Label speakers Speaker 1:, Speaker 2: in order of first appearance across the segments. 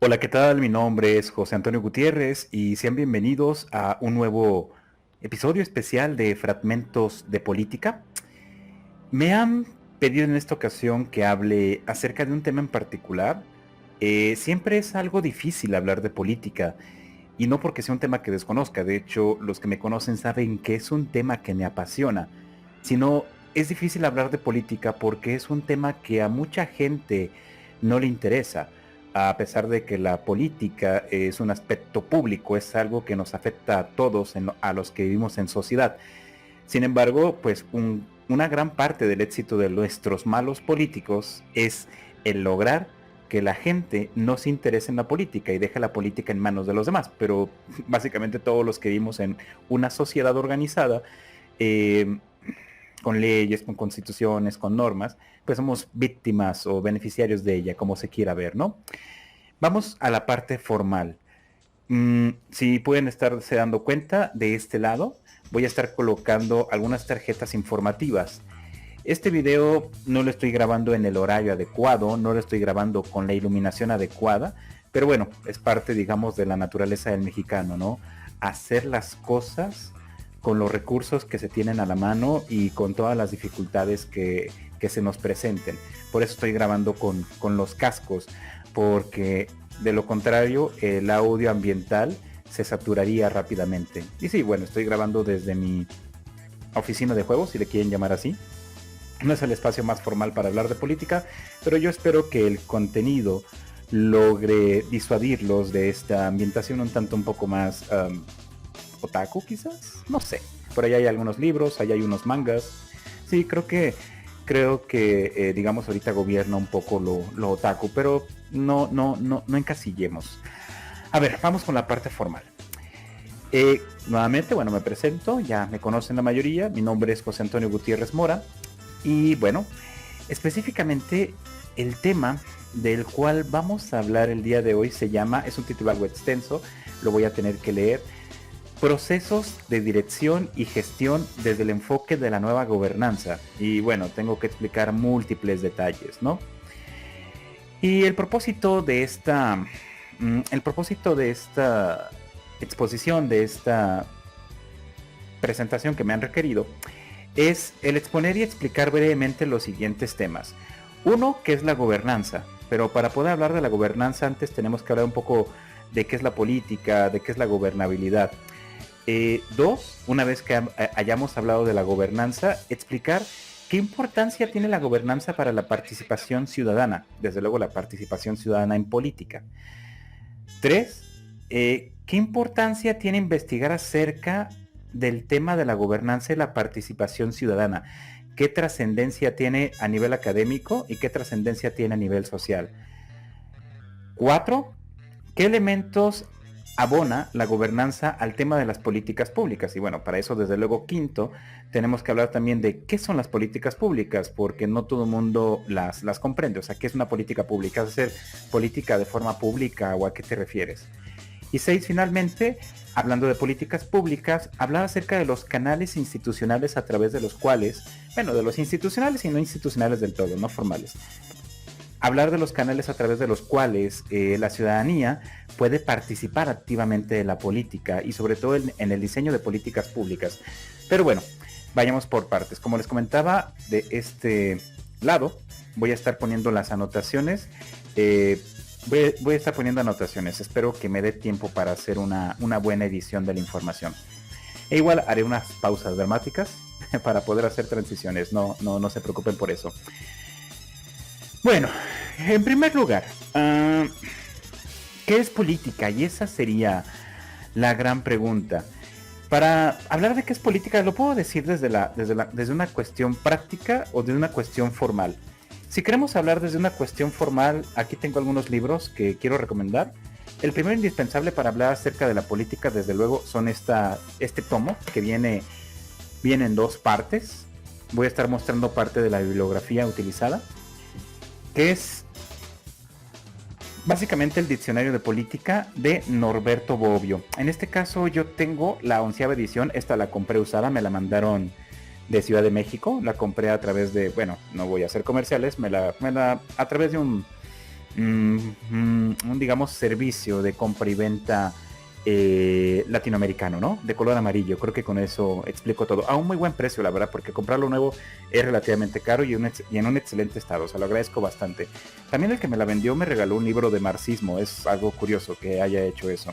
Speaker 1: Hola, ¿qué tal? Mi nombre es José Antonio Gutiérrez y sean bienvenidos a un nuevo episodio especial de Fragmentos de Política. Me han pedido en esta ocasión que hable acerca de un tema en particular. Siempre es algo difícil hablar de política y no porque sea un tema que desconozca. De hecho, los que me conocen saben que es un tema que me apasiona, sino es difícil hablar de política porque es un tema que a mucha gente no le interesa, a pesar de que la política es un aspecto público, es algo que nos afecta a todos, a los que vivimos en sociedad. Sin embargo, pues una gran parte del éxito de nuestros malos políticos es el lograr que la gente no se interese en la política y deje la política en manos de los demás. Pero básicamente todos los que vivimos en una sociedad organizada, eh, con leyes, con constituciones, con normas, pues somos víctimas o beneficiarios de ella, como se quiera ver, ¿no? Vamos a la parte formal. Si pueden estarse dando cuenta, de este lado voy a estar colocando algunas tarjetas informativas. Este video no lo estoy grabando en el horario adecuado, no lo estoy grabando con la iluminación adecuada, pero bueno, es parte, digamos, de la naturaleza del mexicano, ¿no? Hacer las cosas con los recursos que se tienen a la mano y con todas las dificultades que se nos presenten. Por eso estoy grabando con los cascos, porque de lo contrario el audio ambiental se saturaría rápidamente. Y sí, bueno, estoy grabando desde mi oficina de juegos, si le quieren llamar así. No es el espacio más formal para hablar de política, pero yo espero que el contenido logre disuadirlos de esta ambientación un tanto un poco más otaku, quizás, no sé. Por ahí hay algunos libros, ahí hay unos mangas. Sí, creo que digamos ahorita gobierna un poco lo otaku, pero no encasillemos. A ver, vamos con la parte formal. Nuevamente, bueno, me presento, ya me conocen la mayoría, mi nombre es José Antonio Gutiérrez Mora y bueno, específicamente el tema del cual vamos a hablar el día de hoy se llama, es un título algo extenso, lo voy a tener que leer: Procesos de dirección y gestión desde el enfoque de la nueva gobernanza. Y bueno, tengo que explicar múltiples detalles, ¿no? Y el propósito de esta exposición, de esta presentación que me han requerido, es el exponer y explicar brevemente los siguientes temas. Uno, que es la gobernanza, pero para poder hablar de la gobernanza antes tenemos que hablar un poco de qué es la política, de qué es la gobernabilidad. Dos, una vez que hayamos hablado de la gobernanza, explicar qué importancia tiene la gobernanza para la participación ciudadana, desde luego la participación ciudadana en política. Tres, qué importancia tiene investigar acerca del tema de la gobernanza y la participación ciudadana, qué trascendencia tiene a nivel académico y qué trascendencia tiene a nivel social. Cuatro, ¿qué elementos abona la gobernanza al tema de las políticas públicas? Y bueno, para eso desde luego quinto, tenemos que hablar también de qué son las políticas públicas, porque no todo el mundo las comprende. O sea, ¿qué es una política pública? ¿Es hacer política de forma pública o a qué te refieres? Y seis, finalmente, hablando de políticas públicas, hablar acerca de los canales institucionales a través de los cuales, bueno, de los institucionales y no institucionales del todo, no formales, hablar de los canales a través de los cuales la ciudadanía puede participar activamente de la política y sobre todo en el diseño de políticas públicas. Pero bueno, vayamos por partes. Como les comentaba, de este lado voy a estar poniendo las anotaciones. Voy a estar poniendo anotaciones. Espero que me dé tiempo para hacer una buena edición de la información. E igual haré unas pausas dramáticas para poder hacer transiciones. No se preocupen por eso. Bueno, en primer lugar, ¿qué es política? Y esa sería la gran pregunta. Para hablar de qué es política, lo puedo decir desde una cuestión práctica o de una cuestión formal. Si queremos hablar desde una cuestión formal, aquí tengo algunos libros que quiero recomendar. El primero indispensable para hablar acerca de la política, desde luego, son este tomo que viene en dos partes. Voy a estar mostrando parte de la bibliografía utilizada, que es básicamente el diccionario de política de Norberto Bobbio. En este caso yo tengo la 11ª edición, esta la compré usada, me la mandaron de Ciudad de México, la compré a través de, bueno, no voy a hacer comerciales, a través un, digamos, servicio de compra y venta latinoamericano, ¿no? De color amarillo. Creo que con eso explico todo. A un muy buen precio, la verdad, porque comprarlo nuevo es relativamente caro y en un excelente estado. O sea, lo agradezco bastante. También el que me la vendió me regaló un libro de marxismo. Es algo curioso que haya hecho eso.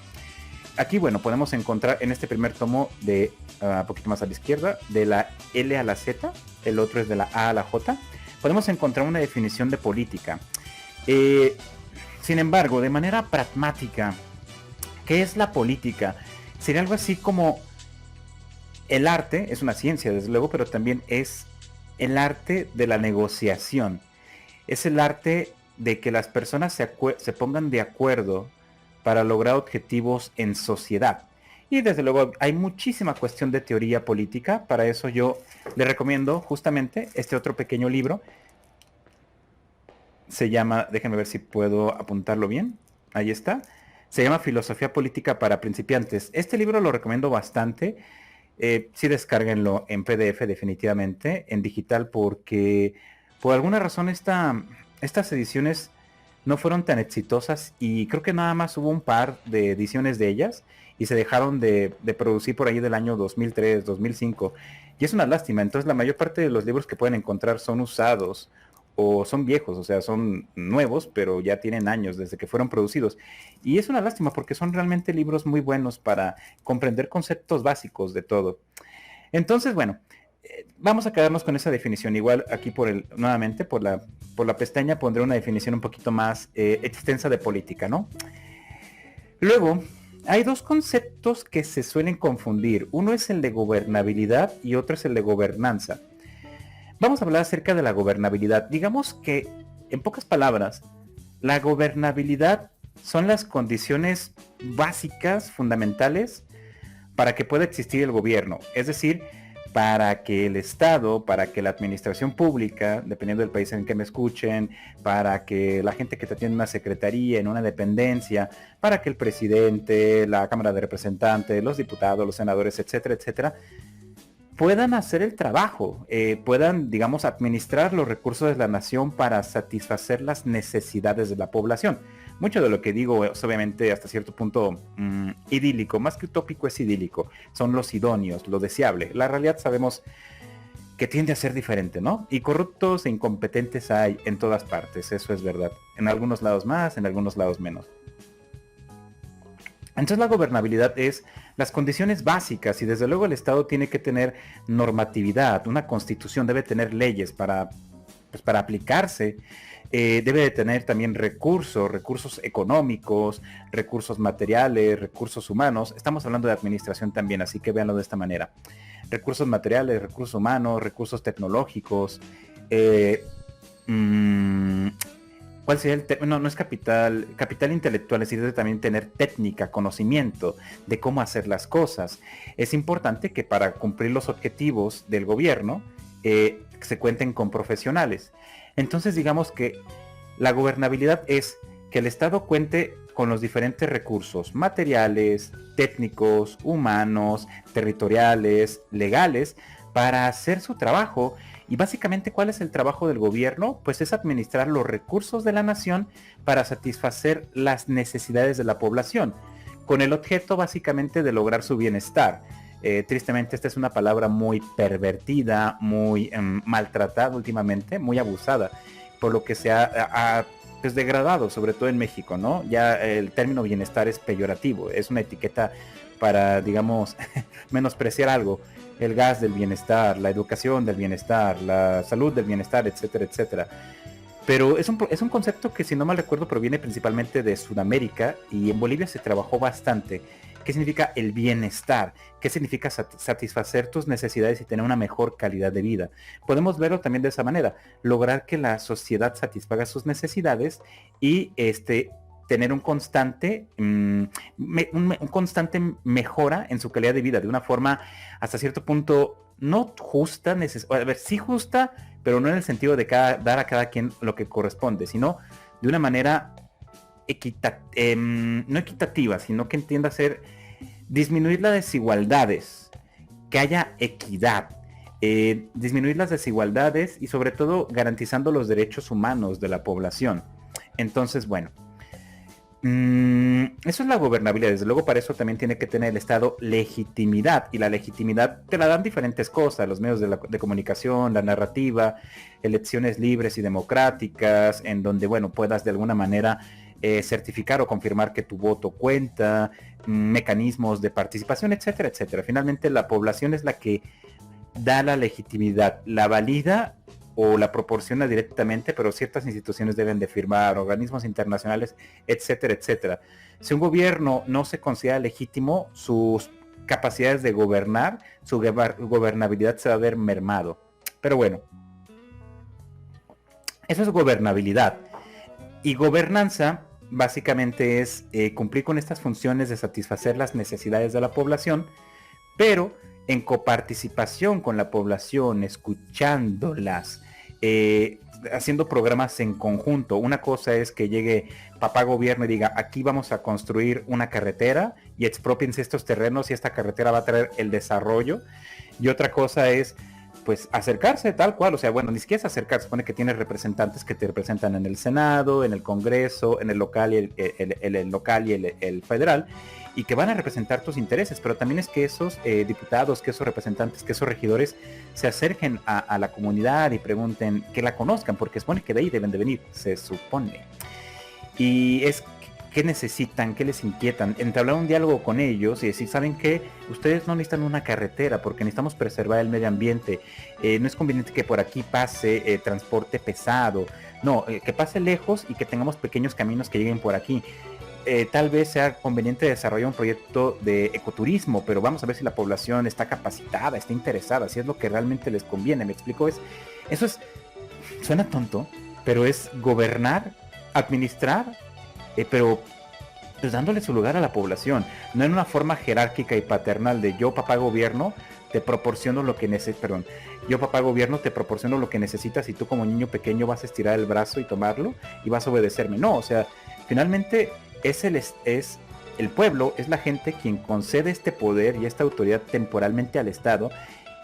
Speaker 1: Aquí, bueno, podemos encontrar en este primer tomo de un poquito más a la izquierda, de la L a la Z, el otro es de la A a la J, podemos encontrar una definición de política. Sin embargo, de manera pragmática, ¿qué es la política? Sería algo así como el arte, es una ciencia desde luego, pero también es el arte de la negociación. Es el arte de que las personas se pongan de acuerdo para lograr objetivos en sociedad. Y desde luego hay muchísima cuestión de teoría política. Para eso yo le recomiendo justamente este otro pequeño libro. Se llama, déjenme ver si puedo apuntarlo bien. Ahí está. Se llama Filosofía Política para Principiantes. Este libro lo recomiendo bastante. Sí, descárguenlo en PDF definitivamente, en digital, porque por alguna razón estas ediciones no fueron tan exitosas y creo que nada más hubo un par de ediciones de ellas y se dejaron de producir por ahí del año 2003, 2005. Y es una lástima. Entonces la mayor parte de los libros que pueden encontrar son usados o son viejos, o sea, son nuevos, pero ya tienen años desde que fueron producidos. Y es una lástima porque son realmente libros muy buenos para comprender conceptos básicos de todo. Entonces, bueno, vamos a quedarnos con esa definición. Igual aquí nuevamente por la pestaña pondré una definición un poquito más extensa de política, ¿no? Luego, hay dos conceptos que se suelen confundir. Uno es el de gobernabilidad y otro es el de gobernanza. Vamos a hablar acerca de la gobernabilidad. Digamos que, en pocas palabras, la gobernabilidad son las condiciones básicas, fundamentales, para que pueda existir el gobierno. Es decir, para que el Estado, para que la administración pública, dependiendo del país en que me escuchen, para que la gente que te atiende en una secretaría, en una dependencia, para que el presidente, la Cámara de Representantes, los diputados, los senadores, etcétera, etcétera, puedan hacer el trabajo, puedan, digamos, administrar los recursos de la nación para satisfacer las necesidades de la población. Mucho de lo que digo es obviamente hasta cierto punto idílico, más que utópico es idílico, son los idóneos, lo deseable. La realidad sabemos que tiende a ser diferente, ¿no? Y corruptos e incompetentes hay en todas partes, eso es verdad. En algunos lados más, en algunos lados menos. Entonces la gobernabilidad es las condiciones básicas y desde luego el Estado tiene que tener normatividad, una constitución, debe tener leyes para aplicarse, debe de tener también recursos económicos, recursos materiales, recursos humanos. Estamos hablando de administración también, así que véanlo de esta manera. Recursos materiales, recursos humanos, recursos tecnológicos, ¿cuál sería el término? No es capital intelectual, es decir, debe también tener técnica, conocimiento de cómo hacer las cosas. Es importante que para cumplir los objetivos del gobierno se cuenten con profesionales. Entonces digamos que la gobernabilidad es que el Estado cuente con los diferentes recursos materiales, técnicos, humanos, territoriales, legales, para hacer su trabajo. Y básicamente, ¿cuál es el trabajo del gobierno? Pues es administrar los recursos de la nación para satisfacer las necesidades de la población, con el objeto básicamente de lograr su bienestar. Tristemente esta es una palabra muy pervertida, muy maltratada últimamente, muy abusada, por lo que se ha pues degradado, sobre todo en México, ¿no? Ya el término bienestar es peyorativo, es una etiqueta para, digamos, menospreciar algo. El gas del bienestar, la educación del bienestar, la salud del bienestar, etcétera, etcétera. Pero es un concepto que, si no mal recuerdo, proviene principalmente de Sudamérica y en Bolivia se trabajó bastante. ¿Qué significa el bienestar? ¿Qué significa satisfacer tus necesidades y tener una mejor calidad de vida? Podemos verlo también de esa manera, lograr que la sociedad satisfaga sus necesidades y tener un constante mejora en su calidad de vida, de una forma hasta cierto punto no justa, sí justa, pero no en el sentido de dar a cada quien lo que corresponde, sino de una manera no equitativa, sino que entienda ser disminuir las desigualdades, que haya equidad, disminuir las desigualdades y sobre todo garantizando los derechos humanos de la población. Entonces, bueno, eso es la gobernabilidad. Desde luego, para eso también tiene que tener el Estado legitimidad, y la legitimidad te la dan diferentes cosas: los medios de comunicación, la narrativa, elecciones libres y democráticas, en donde, bueno, puedas de alguna manera certificar o confirmar que tu voto cuenta, mecanismos de participación, etcétera, etcétera. Finalmente, la población es la que da la legitimidad, la valida o la proporciona directamente, pero ciertas instituciones deben de firmar, organismos internacionales, etcétera, etcétera. Si un gobierno no se considera legítimo, sus capacidades de gobernar, su gobernabilidad se va a ver mermado. Pero bueno, eso es gobernabilidad. Y gobernanza básicamente es cumplir con estas funciones de satisfacer las necesidades de la población, pero en coparticipación con la población, escuchándolas, haciendo programas en conjunto. Una cosa es que llegue papá gobierno y diga: aquí vamos a construir una carretera y expropiense estos terrenos y esta carretera va a traer el desarrollo. Y otra cosa es, pues, acercarse tal cual, o sea, bueno, ni siquiera es acercarse, supone que tienes representantes que te representan en el Senado, en el Congreso, en el local y el local y el federal, y que van a representar tus intereses, pero también es que esos diputados, que esos representantes, que esos regidores se acerquen a la comunidad y pregunten, que la conozcan, porque supone que de ahí deben de venir, se supone. Y es qué necesitan, qué les inquietan, entablar un diálogo con ellos y decir: ¿saben qué? Ustedes no necesitan una carretera porque necesitamos preservar el medio ambiente, no es conveniente que por aquí pase transporte pesado, no, que pase lejos y que tengamos pequeños caminos que lleguen por aquí. Tal vez sea conveniente desarrollar un proyecto de ecoturismo, pero vamos a ver si la población está capacitada, está interesada, si es lo que realmente les conviene. ¿Me explico? Eso suena tonto, pero es gobernar, administrar, pero pues dándole su lugar a la población, no en una forma jerárquica y paternal de yo, papá gobierno, te proporciono lo que yo, papá gobierno, te proporciono lo que necesitas y tú como niño pequeño vas a estirar el brazo y tomarlo y vas a obedecerme. No, o sea, finalmente es el pueblo, es la gente quien concede este poder y esta autoridad temporalmente al Estado,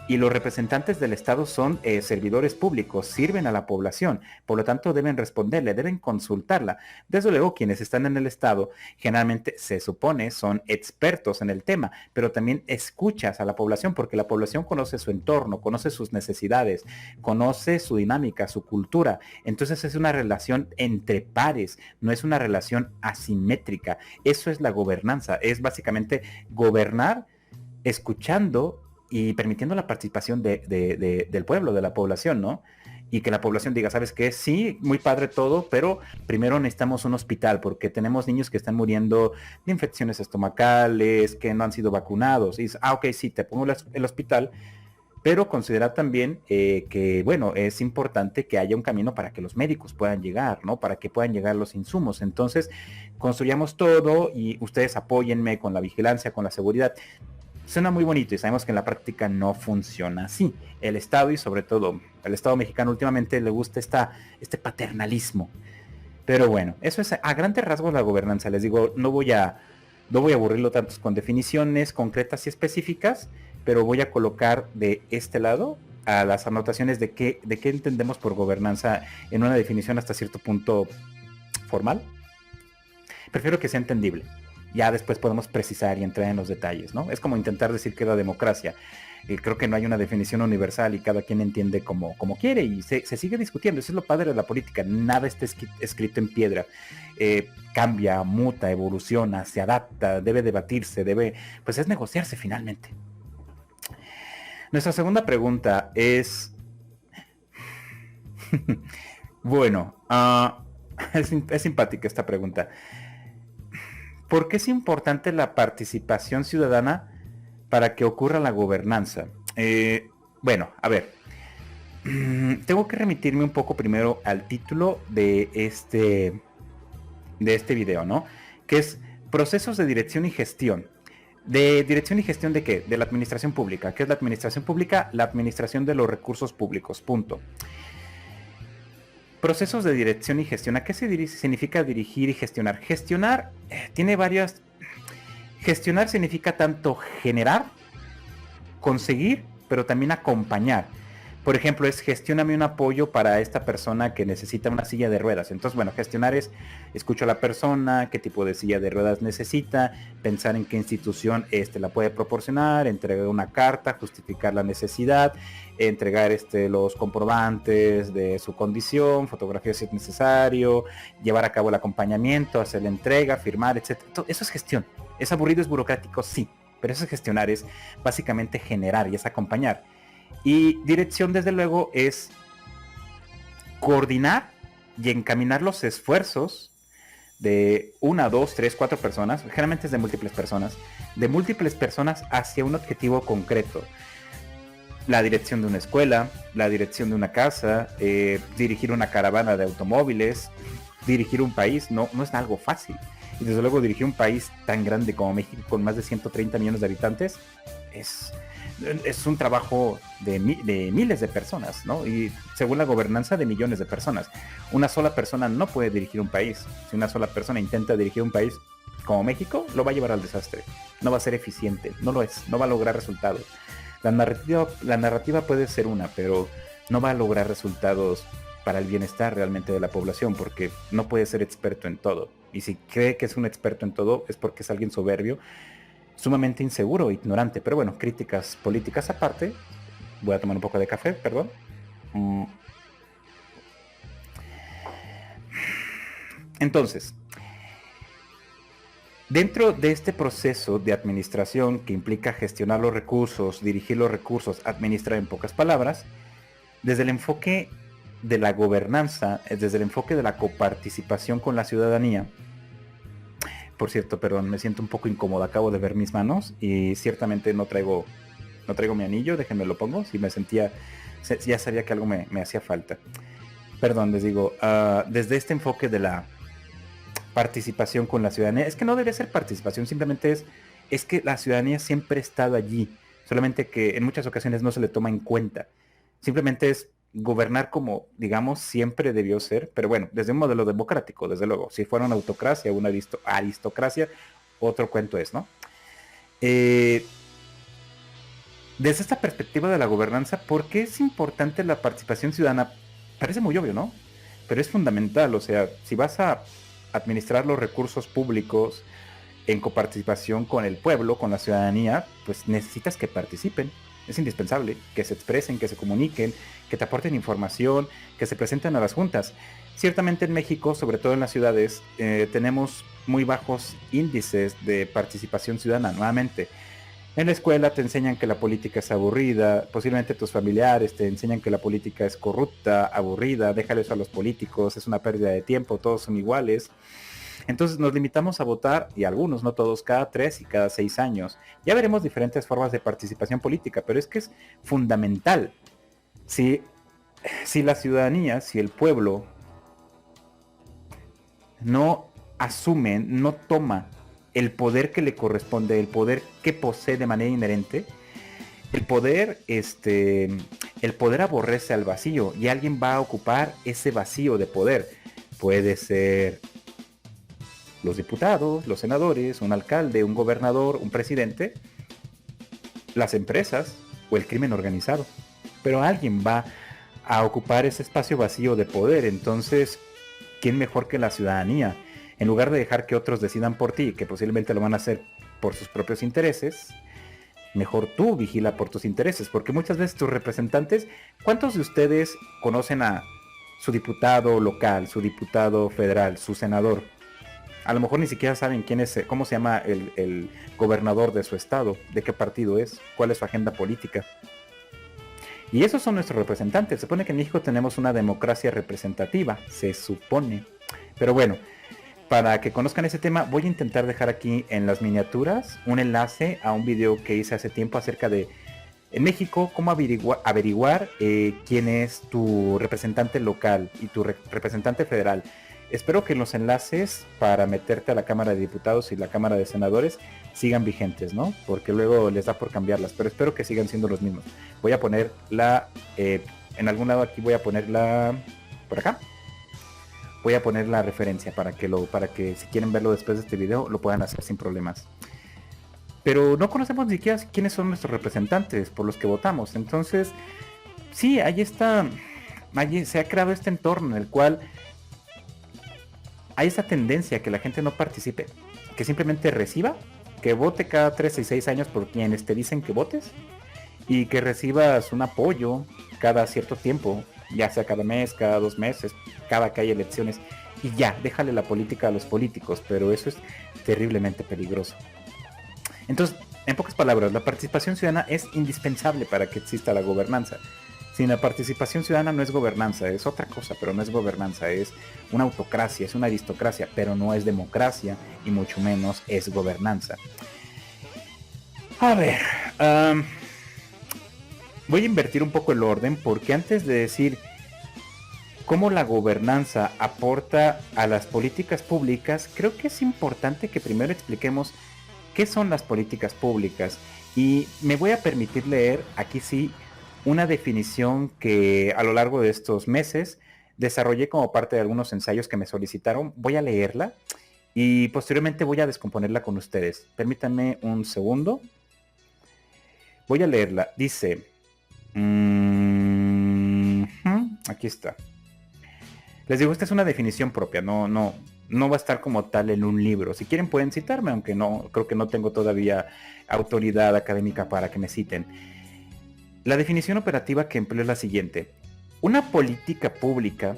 Speaker 1: y los representantes del Estado son servidores públicos, sirven a la población, por lo tanto deben responderle, deben consultarla. Desde luego, quienes están en el Estado generalmente se supone son expertos en el tema, pero también escuchas a la población, porque la población conoce su entorno, conoce sus necesidades, conoce su dinámica, su cultura. Entonces es una relación entre pares, no es una relación asimétrica. Eso es la gobernanza, es básicamente gobernar escuchando y permitiendo la participación del pueblo, de la población, ¿no? Y que la población diga: ¿sabes qué? Sí, muy padre todo, pero primero necesitamos un hospital porque tenemos niños que están muriendo de infecciones estomacales, que no han sido vacunados. Y dices: ok, sí, te pongo el hospital, pero considera también que, bueno, es importante que haya un camino para que los médicos puedan llegar, ¿no? Para que puedan llegar los insumos. Entonces, construyamos todo y ustedes apóyenme con la vigilancia, con la seguridad. Suena muy bonito y sabemos que en la práctica no funciona así. El Estado, y sobre todo el Estado mexicano, últimamente le gusta este paternalismo. Pero bueno, eso es a grandes rasgos la gobernanza. Les digo, no voy a aburrirlo tanto con definiciones concretas y específicas, pero voy a colocar de este lado a las anotaciones de qué entendemos por gobernanza en una definición hasta cierto punto formal. Prefiero que sea entendible. Ya después podemos precisar y entrar en los detalles, ¿no? Es como intentar decir que era democracia. Creo que no hay una definición universal y cada quien entiende como quiere y se sigue discutiendo. Eso es lo padre de la política. Nada está escrito en piedra. Cambia, muta, evoluciona, se adapta, debe debatirse, pues es negociarse finalmente. Nuestra segunda pregunta es... bueno, es simpática esta pregunta. ¿Por qué es importante la participación ciudadana para que ocurra la gobernanza? Bueno, a ver, tengo que remitirme un poco primero al título de este video, ¿no? Que es procesos de dirección y gestión. ¿De dirección y gestión de qué? De la administración pública. ¿Qué es la administración pública? La administración de los recursos públicos, punto. Procesos de dirección y gestión. ¿A qué significa dirigir y gestionar? Gestionar tiene varias... Gestionar significa tanto generar, conseguir, pero también acompañar. Por ejemplo, es gestióname un apoyo para esta persona que necesita una silla de ruedas. Entonces, bueno, gestionar es escucho a la persona, qué tipo de silla de ruedas necesita, pensar en qué institución la puede proporcionar, entregar una carta, justificar la necesidad, entregar los comprobantes de su condición, fotografías si es necesario, llevar a cabo el acompañamiento, hacer la entrega, firmar, etcétera. Eso es gestión. ¿Es aburrido, es burocrático? Sí, pero eso es gestionar, es básicamente generar y es acompañar. Y dirección, desde luego, es coordinar y encaminar los esfuerzos de 1, 2, 3, 4 personas, generalmente es de múltiples personas hacia un objetivo concreto. La dirección de una escuela, la dirección de una casa, dirigir una caravana de automóviles, dirigir un país, no es algo fácil. Y desde luego dirigir un país tan grande como México, con más de 130 millones de habitantes, es un trabajo de miles de personas, ¿no? Y según la gobernanza, de millones de personas. Una sola persona no puede dirigir un país. Si una sola persona intenta dirigir un país como México, lo va a llevar al desastre. No va a ser eficiente, no lo es, no va a lograr resultados. La narrativa puede ser una, pero no va a lograr resultados para el bienestar realmente de la población, porque no puede ser experto en todo. Y si cree que es un experto en todo, es porque es alguien soberbio, sumamente inseguro, ignorante. Pero bueno, críticas políticas aparte. Voy a tomar un poco de café, perdón. Entonces, dentro de este proceso de administración que implica gestionar los recursos, dirigir los recursos, administrar en pocas palabras, desde el enfoque de la gobernanza, desde el enfoque de la coparticipación con la ciudadanía. Por cierto, perdón, me siento un poco incómodo, acabo de ver mis manos y ciertamente no traigo mi anillo, déjenme lo pongo, si me sentía, ya sabía que algo me hacía falta. Perdón, les digo, desde este enfoque de la participación con la ciudadanía, es que no debe ser participación, simplemente es que la ciudadanía siempre ha estado allí, solamente que en muchas ocasiones no se le toma en cuenta, simplemente es gobernar como, digamos, siempre debió ser, pero bueno, desde un modelo democrático, desde luego. Si fuera una autocracia o una aristocracia, otro cuento es, ¿no? Desde esta perspectiva de la gobernanza, ¿por qué es importante la participación ciudadana? Parece muy obvio, ¿no? Pero es fundamental, o sea, si vas a administrar los recursos públicos en coparticipación con el pueblo, con la ciudadanía, pues necesitas que participen. Es indispensable que se expresen, que se comuniquen, que te aporten información, que se presenten a las juntas. Ciertamente en México, sobre todo en las ciudades, tenemos muy bajos índices de participación ciudadana. Nuevamente, en la escuela te enseñan que la política es aburrida, posiblemente tus familiares te enseñan que la política es corrupta, aburrida, déjale eso a los políticos, es una pérdida de tiempo, todos son iguales. Entonces nos limitamos a votar, y algunos, no todos, cada 3 y cada 6 años. Ya veremos diferentes formas de participación política, pero es que es fundamental. Si la ciudadanía, si el pueblo no asume, no toma el poder que le corresponde, el poder que posee de manera inherente, el poder aborrece al vacío y alguien va a ocupar ese vacío de poder. Puede ser los diputados, los senadores, un alcalde, un gobernador, un presidente, las empresas o el crimen organizado. Pero alguien va a ocupar ese espacio vacío de poder. Entonces, ¿quién mejor que la ciudadanía? En lugar de dejar que otros decidan por ti, que posiblemente lo van a hacer por sus propios intereses, mejor tú vigila por tus intereses, porque muchas veces tus representantes, ¿cuántos de ustedes conocen a su diputado local, su diputado federal, su senador? A lo mejor ni siquiera saben quién es, cómo se llama el gobernador de su estado, de qué partido es, cuál es su agenda política. Y esos son nuestros representantes. Se supone que en México tenemos una democracia representativa, se supone. Pero bueno, para que conozcan ese tema, voy a intentar dejar aquí en las miniaturas un enlace a un video que hice hace tiempo acerca de, en México, cómo averiguar quién es tu representante local y tu representante federal. Espero que los enlaces para meterte a la Cámara de Diputados y la Cámara de Senadores sigan vigentes, ¿no? Porque luego les da por cambiarlas, pero espero que sigan siendo los mismos. Voy a poner en algún lado aquí voy a ponerla, por acá. Voy a poner la referencia para que si quieren verlo después de este video lo puedan hacer sin problemas. Pero no conocemos ni siquiera quiénes son nuestros representantes por los que votamos. Entonces, sí, allí se ha creado este entorno en el cual hay esa tendencia a que la gente no participe, que simplemente reciba, que vote cada 3 y 6 años por quienes te dicen que votes y que recibas un apoyo cada cierto tiempo, ya sea cada mes, cada 2 meses, cada que hay elecciones, y ya, déjale la política a los políticos, pero eso es terriblemente peligroso. Entonces, en pocas palabras, la participación ciudadana es indispensable para que exista la gobernanza. Sin la participación ciudadana no es gobernanza, es otra cosa, pero no es gobernanza, es una autocracia, es una aristocracia, pero no es democracia y mucho menos es gobernanza. A ver, voy a invertir un poco el orden porque antes de decir cómo la gobernanza aporta a las políticas públicas, creo que es importante que primero expliquemos qué son las políticas públicas. Y me voy a permitir leer aquí sí una definición que a lo largo de estos meses desarrollé como parte de algunos ensayos que me solicitaron. Voy a leerla y posteriormente voy a descomponerla con ustedes. Permítanme un segundo. Voy a leerla. Dice... aquí está. Les digo, esta es una definición propia, no va a estar como tal en un libro. Si quieren pueden citarme, aunque no, creo que no tengo todavía autoridad académica para que me citen. La definición operativa que empleo es la siguiente. Una política pública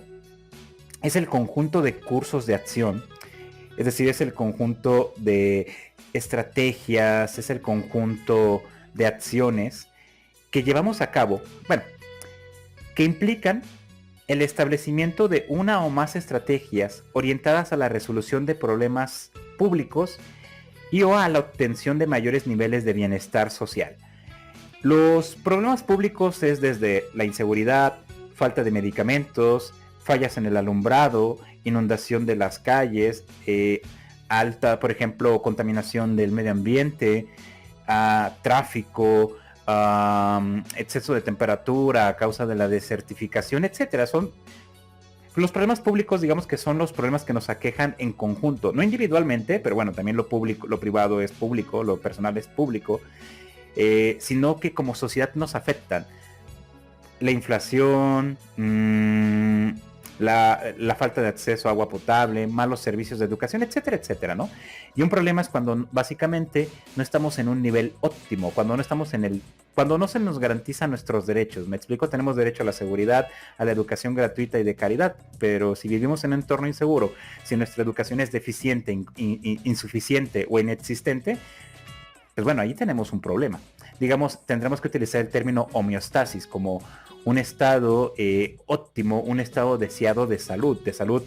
Speaker 1: es el conjunto de cursos de acción, es decir, es el conjunto de estrategias, es el conjunto de acciones que llevamos a cabo, bueno, que implican el establecimiento de una o más estrategias orientadas a la resolución de problemas públicos y o a la obtención de mayores niveles de bienestar social. Los problemas públicos es desde la inseguridad, falta de medicamentos, fallas en el alumbrado, inundación de las calles, alta, por ejemplo, contaminación del medio ambiente, tráfico, exceso de temperatura a causa de la desertificación, etcétera. Son los problemas públicos, digamos que son los problemas que nos aquejan en conjunto, no individualmente, pero bueno, también lo público, lo privado es público, lo personal es público, sino que como sociedad nos afectan. La inflación, la falta de acceso a agua potable, malos servicios de educación, etcétera, etcétera, ¿no? Y un problema es cuando básicamente no estamos en un nivel óptimo, cuando no se nos garantizan nuestros derechos. Me explico, tenemos derecho a la seguridad, a la educación gratuita y de calidad, pero si vivimos en un entorno inseguro, si nuestra educación es deficiente, insuficiente o inexistente, pues bueno, ahí tenemos un problema. Digamos, tendremos que utilizar el término homeostasis como un estado óptimo, un estado deseado de salud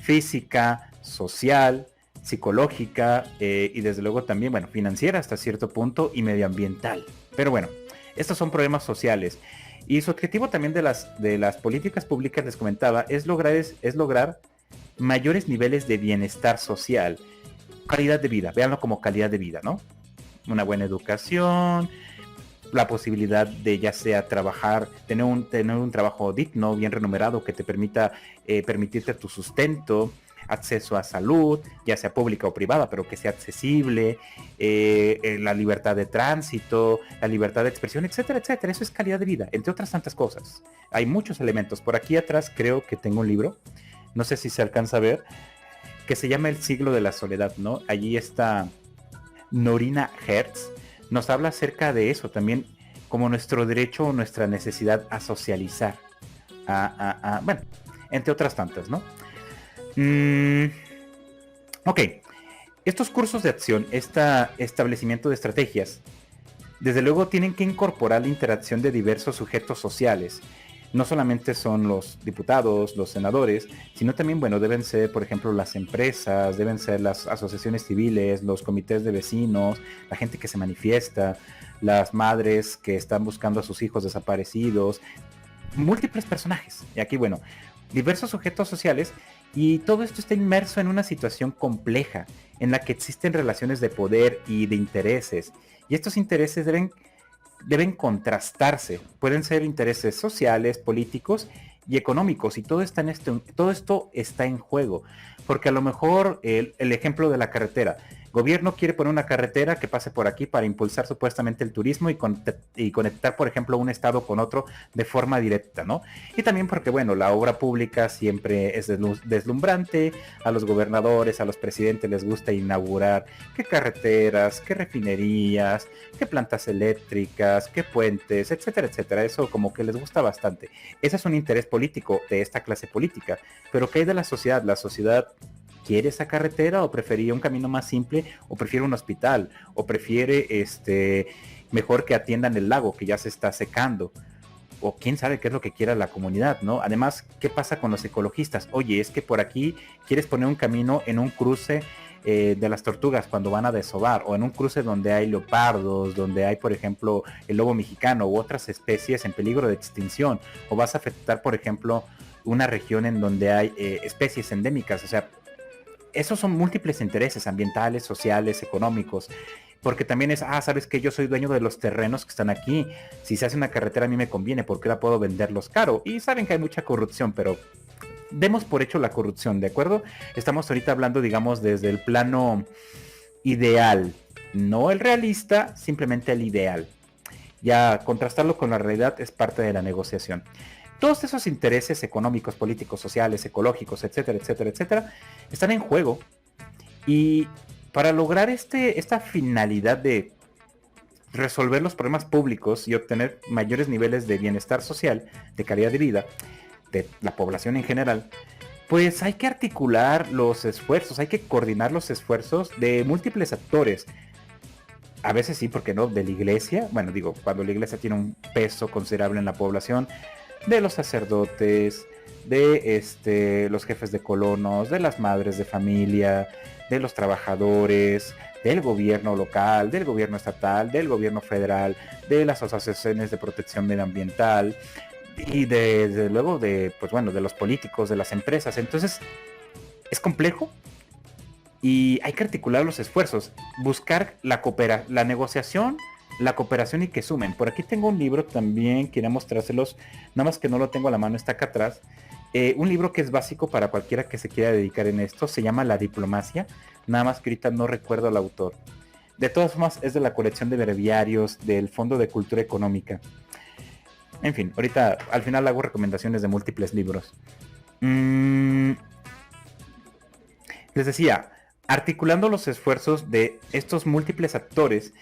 Speaker 1: física, social, psicológica y desde luego también, bueno, financiera hasta cierto punto y medioambiental. Pero bueno, estos son problemas sociales. Y su objetivo también de las políticas públicas, les comentaba, es lograr mayores niveles de bienestar social, calidad de vida, véanlo como calidad de vida, ¿no? Una buena educación, la posibilidad de ya sea trabajar, tener un trabajo digno, bien remunerado, que te permita permitirte tu sustento, acceso a salud, ya sea pública o privada, pero que sea accesible, la libertad de tránsito, la libertad de expresión, etcétera, etcétera. Eso es calidad de vida, entre otras tantas cosas. Hay muchos elementos. Por aquí atrás creo que tengo un libro, no sé si se alcanza a ver, que se llama El siglo de la soledad, ¿no? Allí está Norina Hertz, nos habla acerca de eso también, como nuestro derecho o nuestra necesidad a socializar, bueno, entre otras tantas, ¿no? Ok, estos cursos de acción, este establecimiento de estrategias, desde luego tienen que incorporar la interacción de diversos sujetos sociales. No solamente son los diputados, los senadores, sino también, bueno, deben ser, por ejemplo, las empresas, deben ser las asociaciones civiles, los comités de vecinos, la gente que se manifiesta, las madres que están buscando a sus hijos desaparecidos, múltiples personajes. Y aquí, bueno, diversos sujetos sociales, y todo esto está inmerso en una situación compleja, en la que existen relaciones de poder y de intereses, y estos intereses deben contrastarse. Pueden ser intereses sociales, políticos y económicos, y todo esto está en juego, porque a lo mejor el ejemplo de la carretera, Gobierno quiere poner una carretera que pase por aquí para impulsar supuestamente el turismo y conectar, por ejemplo, un estado con otro de forma directa, ¿no? Y también porque, bueno, la obra pública siempre es deslumbrante, a los gobernadores, a los presidentes les gusta inaugurar qué carreteras, qué refinerías, qué plantas eléctricas, qué puentes, etcétera, etcétera. Eso como que les gusta bastante. Ese es un interés político de esta clase política. Pero ¿qué hay de la sociedad? La sociedad quiere esa carretera o prefería un camino más simple o prefiere un hospital o prefiere mejor que atiendan el lago que ya se está secando o quién sabe qué es lo que quiera la comunidad, ¿no? Además, ¿qué pasa con los ecologistas? Oye, es que por aquí quieres poner un camino en un cruce de las tortugas cuando van a desovar, o en un cruce donde hay leopardos, donde hay, por ejemplo, el lobo mexicano u otras especies en peligro de extinción, o vas a afectar, por ejemplo, una región en donde hay especies endémicas, o sea, esos son múltiples intereses ambientales, sociales, económicos, porque también es, sabes que yo soy dueño de los terrenos que están aquí, si se hace una carretera a mí me conviene, porque la puedo venderlos caro, y saben que hay mucha corrupción, pero demos por hecho la corrupción, ¿de acuerdo? Estamos ahorita hablando, digamos, desde el plano ideal, no el realista, simplemente el ideal. Ya contrastarlo con la realidad es parte de la negociación. Todos esos intereses económicos, políticos, sociales, ecológicos, etcétera, etcétera, etcétera, están en juego. Y para lograr esta finalidad de resolver los problemas públicos y obtener mayores niveles de bienestar social, de calidad de vida, de la población en general, pues hay que articular los esfuerzos, hay que coordinar los esfuerzos de múltiples actores. A veces sí, porque no, de la iglesia, bueno, digo, cuando la iglesia tiene un peso considerable en la población, de los sacerdotes, de los jefes de colonos, de las madres de familia, de los trabajadores, del gobierno local, del gobierno estatal, del gobierno federal, de las asociaciones de protección medioambiental y desde luego pues bueno, de los políticos, de las empresas. Entonces, es complejo y hay que articular los esfuerzos, buscar la negociación, la cooperación y que sumen. Por aquí tengo un libro también, quería mostrárselos, nada más que no lo tengo a la mano, está acá atrás. Un libro que es básico para cualquiera que se quiera dedicar en esto, se llama La Diplomacia, nada más que ahorita no recuerdo al autor. De todas formas, es de la colección de breviarios del Fondo de Cultura Económica. En fin, ahorita al final hago recomendaciones de múltiples libros. Les decía, articulando los esfuerzos de estos múltiples actores,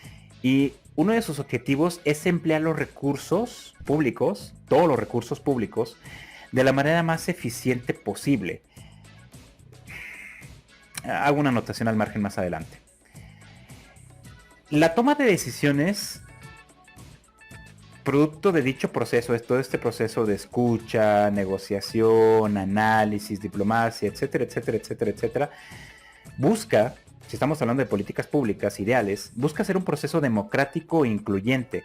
Speaker 1: y uno de sus objetivos es emplear los recursos públicos, todos los recursos públicos, de la manera más eficiente posible. Hago una anotación al margen más adelante. La toma de decisiones producto de dicho proceso, es todo este proceso de escucha, negociación, análisis, diplomacia, etcétera, etcétera, etcétera, etcétera, busca, si estamos hablando de políticas públicas ideales, busca ser un proceso democrático e incluyente.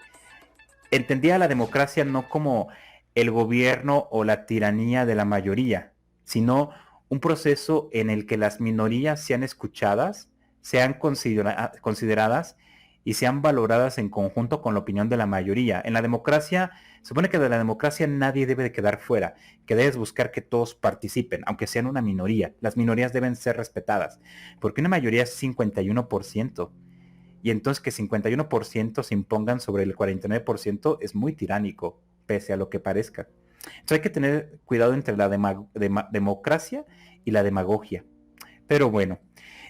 Speaker 1: Entendía la democracia no como el gobierno o la tiranía de la mayoría, sino un proceso en el que las minorías sean escuchadas, sean consideradas y sean valoradas en conjunto con la opinión de la mayoría. En la democracia, se supone que de la democracia nadie debe de quedar fuera, que debes buscar que todos participen, aunque sean una minoría. Las minorías deben ser respetadas, porque una mayoría es 51%, y entonces que 51% se impongan sobre el 49% es muy tiránico, pese a lo que parezca. Entonces hay que tener cuidado entre la democracia y la demagogia. Pero bueno,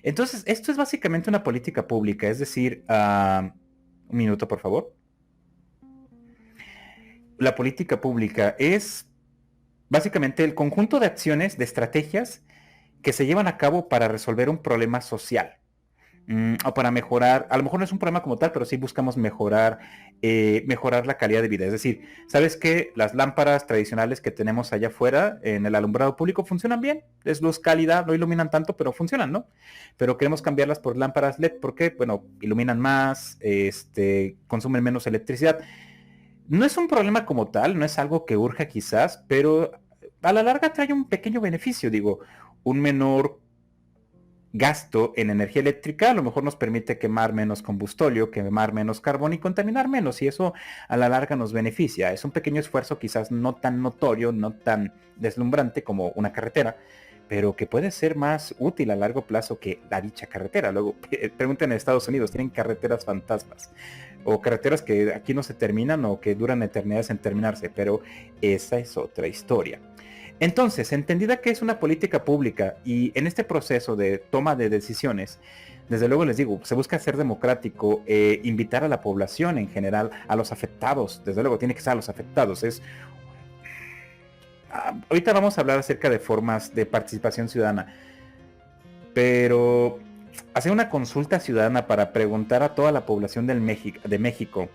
Speaker 1: entonces esto es básicamente una política pública, es decir, un minuto por favor. La política pública es básicamente el conjunto de acciones, de estrategias que se llevan a cabo para resolver un problema social. O para mejorar, a lo mejor no es un problema como tal, pero sí buscamos mejorar la calidad de vida. Es decir, ¿sabes qué? Las lámparas tradicionales que tenemos allá afuera en el alumbrado público funcionan bien, es luz cálida, no iluminan tanto, pero funcionan, ¿no? Pero queremos cambiarlas por lámparas LED porque, bueno, iluminan más, consumen menos electricidad. No es un problema como tal, no es algo que urja quizás, pero a la larga trae un pequeño beneficio, digo, un menor gasto en energía eléctrica a lo mejor nos permite quemar menos combustóleo, quemar menos carbón y contaminar menos, y eso a la larga nos beneficia. Es un pequeño esfuerzo quizás no tan notorio, no tan deslumbrante como una carretera, pero que puede ser más útil a largo plazo que la dicha carretera. Luego, pregunten en Estados Unidos, tienen carreteras fantasmas, o carreteras que aquí no se terminan o que duran eternidades en terminarse, pero esa es otra historia. Entonces, entendida que es una política pública y en este proceso de toma de decisiones, desde luego les digo, se busca ser democrático, invitar a la población en general, a los afectados, desde luego tiene que ser a los afectados. Ahorita vamos a hablar acerca de formas de participación ciudadana, pero hacer una consulta ciudadana para preguntar a toda la población de México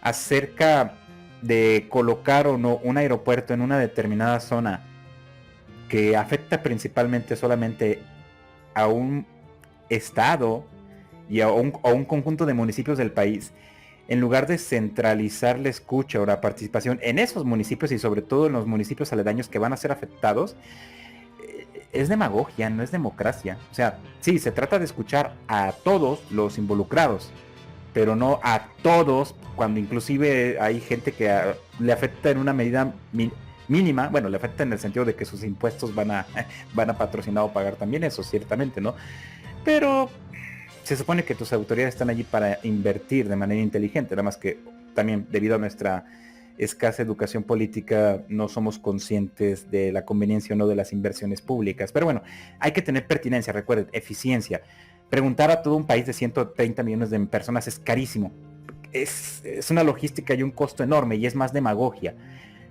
Speaker 1: acerca de colocar o no un aeropuerto en una determinada zona que afecta principalmente solamente a un estado y a un conjunto de municipios del país, en lugar de centralizar la escucha o la participación en esos municipios y sobre todo en los municipios aledaños que van a ser afectados, es demagogia, no es democracia. O sea, sí, se trata de escuchar a todos los involucrados, pero no a todos, cuando inclusive hay gente que le afecta en una medida mínima. Bueno, le afecta en el sentido de que sus impuestos van a patrocinar o pagar también eso, ciertamente, ¿no? Pero se supone que tus autoridades están allí para invertir de manera inteligente, nada más que también debido a nuestra escasa educación política no somos conscientes de la conveniencia o no de las inversiones públicas. Pero bueno, hay que tener pertinencia, recuerden, eficiencia. Preguntar a todo un país de 130 millones de personas es carísimo. Es una logística y un costo enorme y es más demagogia.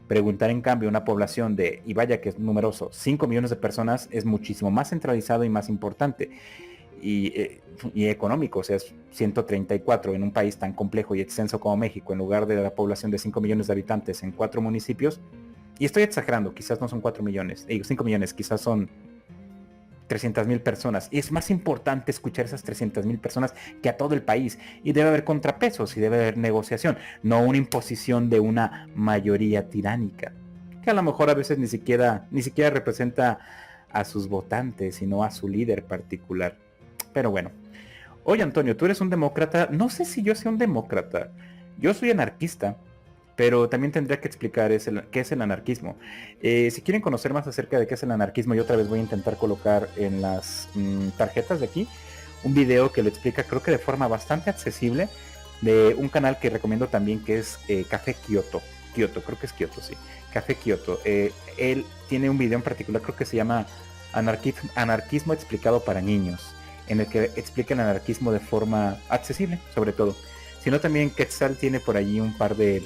Speaker 1: Preguntar en cambio a una población de, y vaya que es numeroso, 5 millones de personas es muchísimo más centralizado y más importante. Y económico, o sea, es 134 en un país tan complejo y extenso como México, en lugar de la población de 5 millones de habitantes en 4 municipios, y estoy exagerando, quizás no son 4 millones, 5 millones, quizás son 300,000 personas, y es más importante escuchar a esas 300,000 personas que a todo el país, y debe haber contrapesos, y debe haber negociación, no una imposición de una mayoría tiránica, que a lo mejor a veces ni siquiera representa a sus votantes, sino a su líder particular. Pero bueno, oye Antonio, tú eres un demócrata. No sé si yo sea un demócrata. Yo soy anarquista, pero también tendría que explicar qué es el anarquismo. Si quieren conocer más acerca de qué es el anarquismo, yo otra vez voy a intentar colocar en las tarjetas de aquí un video que lo explica, creo que de forma bastante accesible, de un canal que recomiendo también, que es Café Kioto. Creo que es Kioto, sí. Café Kioto. Él tiene un video en particular, creo que se llama Anarquismo explicado para niños, en el que explica el anarquismo de forma accesible, sobre todo. Sino también Quetzal tiene por allí un par de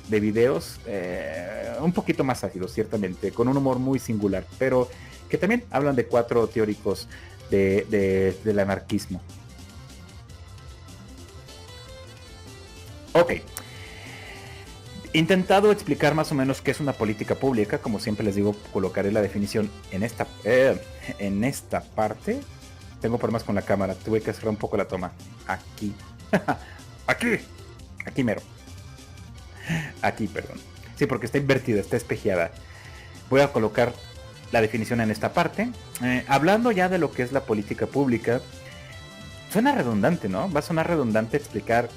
Speaker 1: videos un poquito más ácidos, ciertamente, con un humor muy singular, pero que también hablan de 4 teóricos del anarquismo. Ok. Intentado explicar más o menos qué es una política pública. Como siempre les digo, colocaré la definición en esta parte. Tengo problemas con la cámara, tuve que cerrar un poco la toma. Aquí. Aquí mero. Aquí, perdón. Sí, porque está invertida, está espejeada. Voy a colocar la definición en esta parte. Hablando ya de lo que es la política pública, suena redundante, ¿no? Va a sonar redundante explicar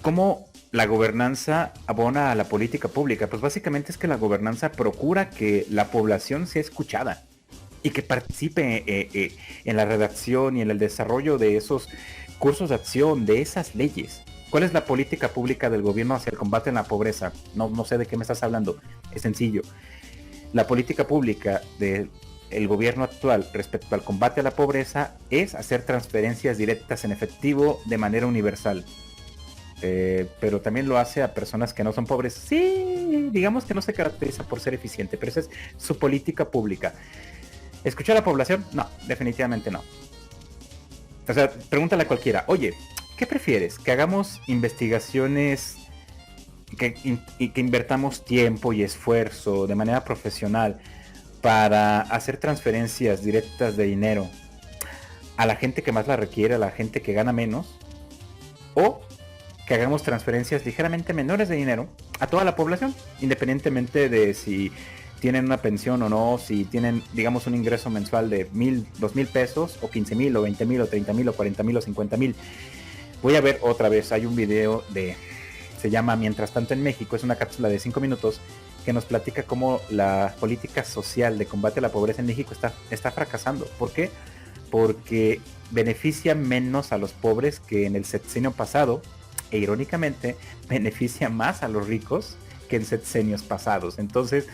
Speaker 1: cómo la gobernanza abona a la política pública. Pues básicamente es que la gobernanza procura que la población sea escuchada y que participe en la redacción y en el desarrollo de esos cursos de acción, de esas leyes. ¿Cuál es la política pública del gobierno hacia el combate a la pobreza? No sé de qué me estás hablando. Es sencillo. La política pública del gobierno actual respecto al combate a la pobreza es hacer transferencias directas en efectivo de manera universal. Pero también lo hace a personas que no son pobres. Sí, digamos que no se caracteriza por ser eficiente, pero esa es su política pública. ¿Escuchar a la población? No, definitivamente no. O sea, pregúntale a cualquiera, oye, ¿qué prefieres? ¿Que hagamos investigaciones, que invertamos tiempo y esfuerzo de manera profesional para hacer transferencias directas de dinero a la gente que más la requiere, a la gente que gana menos? ¿O que hagamos transferencias ligeramente menores de dinero a toda la población, independientemente de si tienen una pensión o no, si tienen, digamos, un ingreso mensual de 1,000, 2,000 pesos, o 15,000, o 20,000, o 30,000, o 40,000, o 50,000? Voy a ver otra vez, hay un video se llama Mientras tanto en México, es una cápsula de 5 minutos que nos platica cómo la política social de combate a la pobreza en México está fracasando. ¿Por qué? Porque beneficia menos a los pobres que en el sexenio pasado, e irónicamente beneficia más a los ricos que en sexenios pasados. Entonces,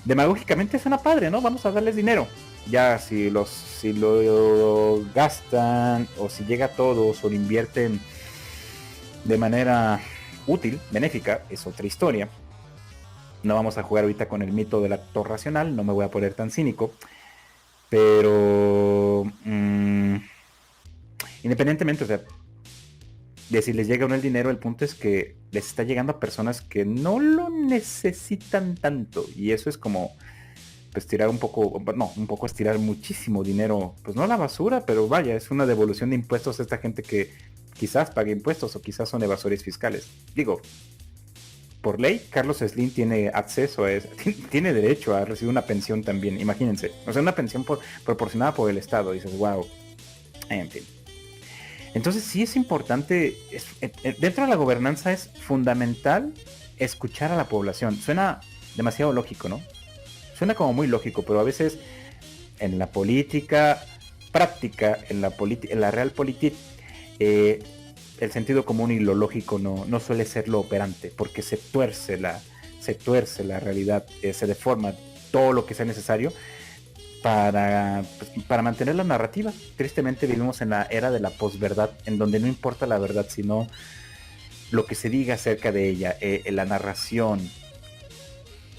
Speaker 1: demagógicamente suena padre, ¿no? Vamos a darles dinero. Ya si lo gastan, o si llega a todos, o lo invierten de manera útil, benéfica, es otra historia. No vamos a jugar ahorita con el mito del actor racional, no me voy a poner tan cínico, pero independientemente, o sea, de si les llega o no el dinero, el punto es que les está llegando a personas que no lo necesitan tanto, y eso es como pues tirar un poco estirar muchísimo dinero, pues no a la basura, pero vaya, es una devolución de impuestos a esta gente que quizás pague impuestos o quizás son evasores fiscales. Digo, por ley, Carlos Slim tiene acceso a eso, tiene derecho a recibir una pensión también, imagínense. O sea, una pensión proporcionada por el Estado. Dices, wow. En fin. Entonces sí es importante, dentro de la gobernanza es fundamental escuchar a la población. Suena demasiado lógico, ¿no? Suena como muy lógico, pero a veces en la política práctica, en la realpolitik, el sentido común y lo lógico no suele ser lo operante, porque se tuerce la realidad, se deforma todo lo que sea necesario para mantener la narrativa. Tristemente vivimos en la era de la posverdad, en donde no importa la verdad, sino lo que se diga acerca de ella, la narración,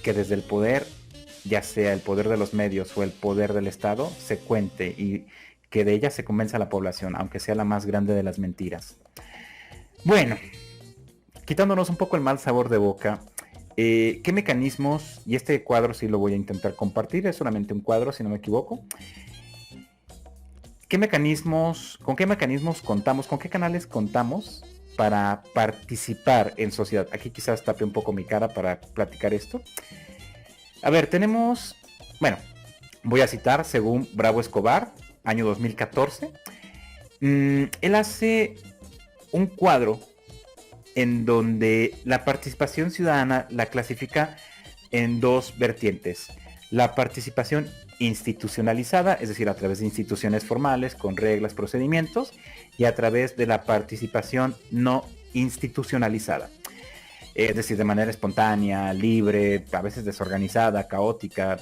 Speaker 1: que desde el poder, ya sea el poder de los medios o el poder del Estado, se cuente y que de ella se convenza a la población, aunque sea la más grande de las mentiras. Bueno, quitándonos un poco el mal sabor de boca, ¿qué mecanismos? Y este cuadro sí lo voy a intentar compartir, es solamente un cuadro si no me equivoco. ¿Con qué mecanismos contamos? ¿Con qué canales contamos para participar en sociedad? Aquí quizás tape un poco mi cara para platicar esto. A ver, tenemos, bueno, voy a citar según Bravo Escobar, año 2014. Él hace un cuadro en donde la participación ciudadana la clasifica en dos vertientes. La participación institucionalizada, es decir, a través de instituciones formales, con reglas, procedimientos, y a través de la participación no institucionalizada. Es decir, de manera espontánea, libre, a veces desorganizada, caótica,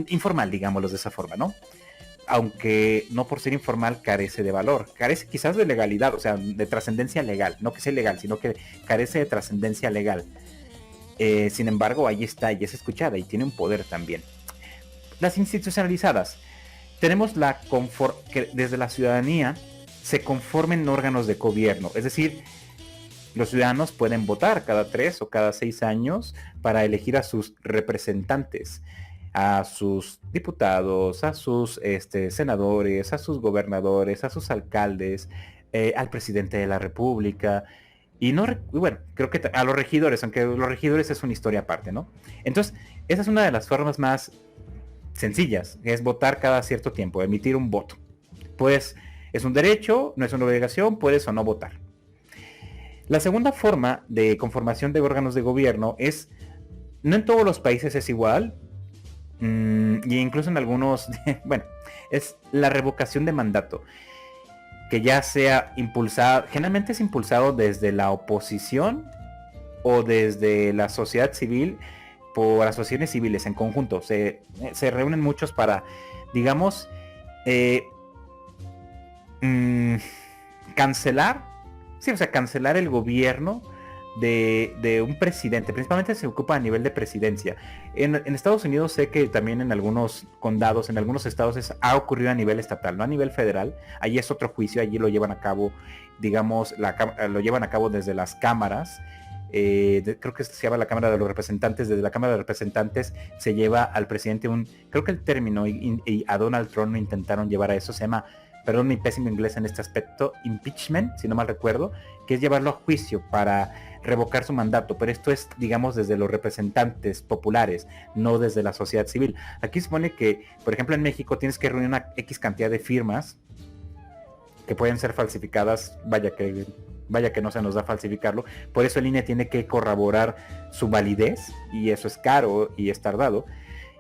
Speaker 1: informal, digámoslo de esa forma, ¿no? Aunque no por ser informal carece de valor, carece quizás de legalidad, o sea, de trascendencia legal, no que sea ilegal, sino que carece de trascendencia legal. Sin embargo, ahí está y es escuchada y tiene un poder también. Las institucionalizadas, tenemos que desde la ciudadanía se conformen órganos de gobierno, es decir, los ciudadanos pueden votar cada 3 o cada 6 años para elegir a sus representantes, a sus diputados, a sus senadores, a sus gobernadores, a sus alcaldes, al presidente de la República, y bueno, creo que a los regidores, aunque los regidores es una historia aparte, ¿no? Entonces, esa es una de las formas más sencillas, es votar cada cierto tiempo, emitir un voto. Pues es un derecho, no es una obligación, puedes o no votar. La segunda forma de conformación de órganos de gobierno es, no en todos los países es igual, y incluso en algunos, bueno, es la revocación de mandato, que ya sea impulsado, generalmente es impulsado desde la oposición o desde la sociedad civil, por asociaciones civiles en conjunto. Se reúnen muchos para, digamos, cancelar el gobierno de un presidente. Principalmente se ocupa a nivel de presidencia. En Estados Unidos sé que también en algunos condados, en algunos estados ha ocurrido a nivel estatal, no a nivel federal. Allí es otro juicio, allí lo llevan a cabo, digamos, lo llevan a cabo desde las cámaras. Creo que se llama la Cámara de los Representantes. Desde la Cámara de Representantes se lleva al presidente creo que el término, y a Donald Trump lo intentaron llevar a eso, se llama, perdón mi pésimo inglés en este aspecto, impeachment, si no mal recuerdo, que es llevarlo a juicio para revocar su mandato, pero esto es, digamos, desde los representantes populares, no desde la sociedad civil. Aquí se supone que, por ejemplo, en México tienes que reunir una X cantidad de firmas que pueden ser falsificadas, vaya, que vaya que no se nos da falsificarlo, por eso el INE tiene que corroborar su validez, y eso es caro y es tardado.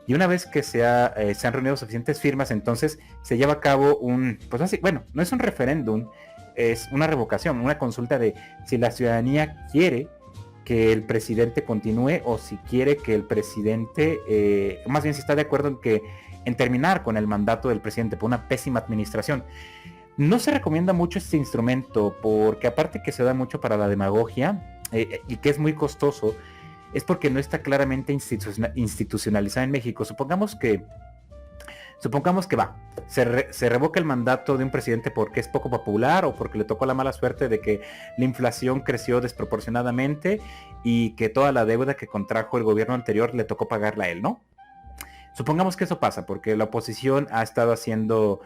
Speaker 1: Y una vez que se han reunido suficientes firmas, entonces se lleva a cabo pues así, bueno, no es un referéndum, es una revocación, una consulta de si la ciudadanía quiere que el presidente continúe o si quiere que el presidente, más bien si está de acuerdo en terminar con el mandato del presidente por una pésima administración. No se recomienda mucho este instrumento porque aparte que se da mucho para la demagogia y que es muy costoso, es porque no está claramente institucionalizada en México. Supongamos que se revoca el mandato de un presidente porque es poco popular o porque le tocó la mala suerte de que la inflación creció desproporcionadamente y que toda la deuda que contrajo el gobierno anterior le tocó pagarla a él, ¿no? Supongamos que eso pasa porque la oposición ha estado haciendo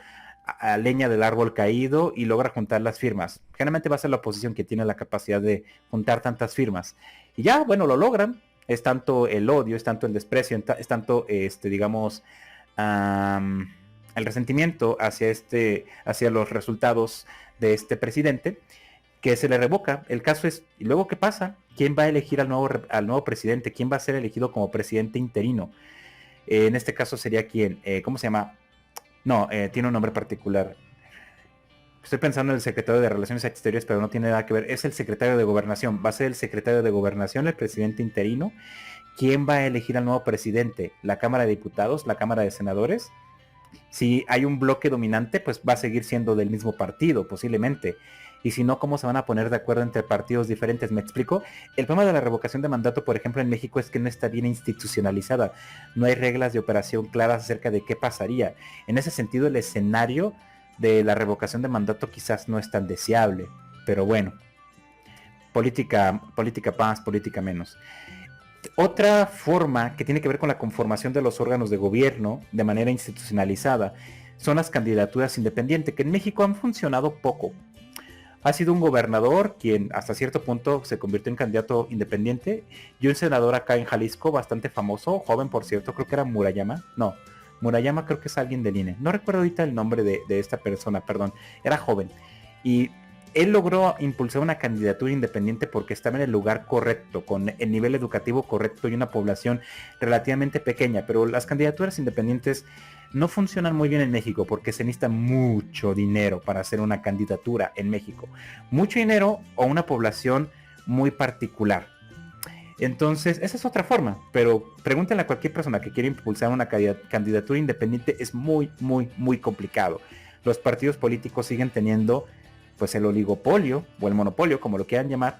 Speaker 1: a leña del árbol caído y logra juntar las firmas. Generalmente va a ser la oposición que tiene la capacidad de juntar tantas firmas. Y ya, bueno, lo logran. Es tanto el odio, es tanto el desprecio, es tanto, digamos, el resentimiento hacia los resultados de este presidente, que se le revoca. El caso es, ¿y luego qué pasa? ¿Quién va a elegir al nuevo presidente? ¿Quién va a ser elegido como presidente interino? En este caso sería quien, ¿cómo se llama? No, tiene un nombre particular. Estoy pensando en el secretario de Relaciones Exteriores, pero no tiene nada que ver. Es el secretario de Gobernación. Va a ser el secretario de Gobernación, el presidente interino. ¿Quién va a elegir al nuevo presidente? ¿La Cámara de Diputados? ¿La Cámara de Senadores? Si hay un bloque dominante, pues va a seguir siendo del mismo partido, posiblemente. Y si no, ¿cómo se van a poner de acuerdo entre partidos diferentes? ¿Me explico? El problema de la revocación de mandato, por ejemplo, en México es que no está bien institucionalizada. No hay reglas de operación claras acerca de qué pasaría. En ese sentido, el escenario de la revocación de mandato quizás no es tan deseable. Pero bueno, política más, política menos. Otra forma que tiene que ver con la conformación de los órganos de gobierno de manera institucionalizada son las candidaturas independientes, que en México han funcionado poco. Ha sido un gobernador quien hasta cierto punto se convirtió en candidato independiente y un senador acá en Jalisco bastante famoso, joven por cierto, creo que era Murayama. No, Murayama creo que es alguien del INE. No recuerdo ahorita el nombre de esta persona, perdón. Era joven. Y él logró impulsar una candidatura independiente porque estaba en el lugar correcto, con el nivel educativo correcto y una población relativamente pequeña. Pero las candidaturas independientes no funcionan muy bien en México porque se necesita mucho dinero para hacer una candidatura en México. Mucho dinero o una población muy particular. Entonces, esa es otra forma, pero pregúntenle a cualquier persona que quiera impulsar una candidatura independiente, es muy, muy, muy complicado. Los partidos políticos siguen teniendo pues el oligopolio o el monopolio, como lo quieran llamar,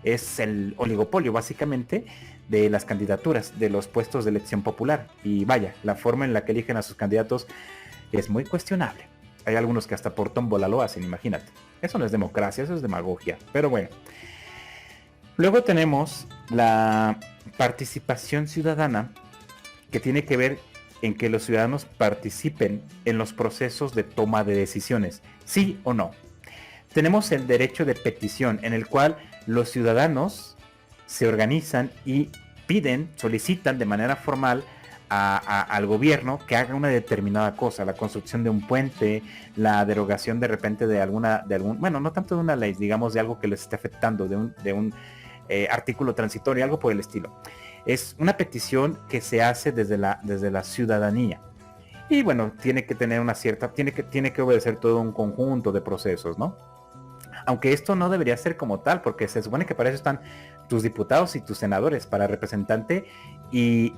Speaker 1: es el oligopolio básicamente de las candidaturas, de los puestos de elección popular. Y vaya, la forma en la que eligen a sus candidatos es muy cuestionable. Hay algunos que hasta por tómbola lo hacen, imagínate. Eso no es democracia, eso es demagogia. Pero bueno. Luego tenemos la participación ciudadana, que tiene que ver en que los ciudadanos participen en los procesos de toma de decisiones, sí o no. Tenemos el derecho de petición, en el cual los ciudadanos se organizan y solicitan de manera formal al gobierno que haga una determinada cosa, la construcción de un puente, la derogación de repente de algún, bueno, no tanto de una ley, digamos de algo que les esté afectando, de un artículo transitorio, algo por el estilo. Es una petición que se hace desde la ciudadanía. Y bueno, tiene que tener tiene que obedecer todo un conjunto de procesos, ¿no? Aunque esto no debería ser como tal, porque se supone que para eso están tus diputados y tus senadores, para representante y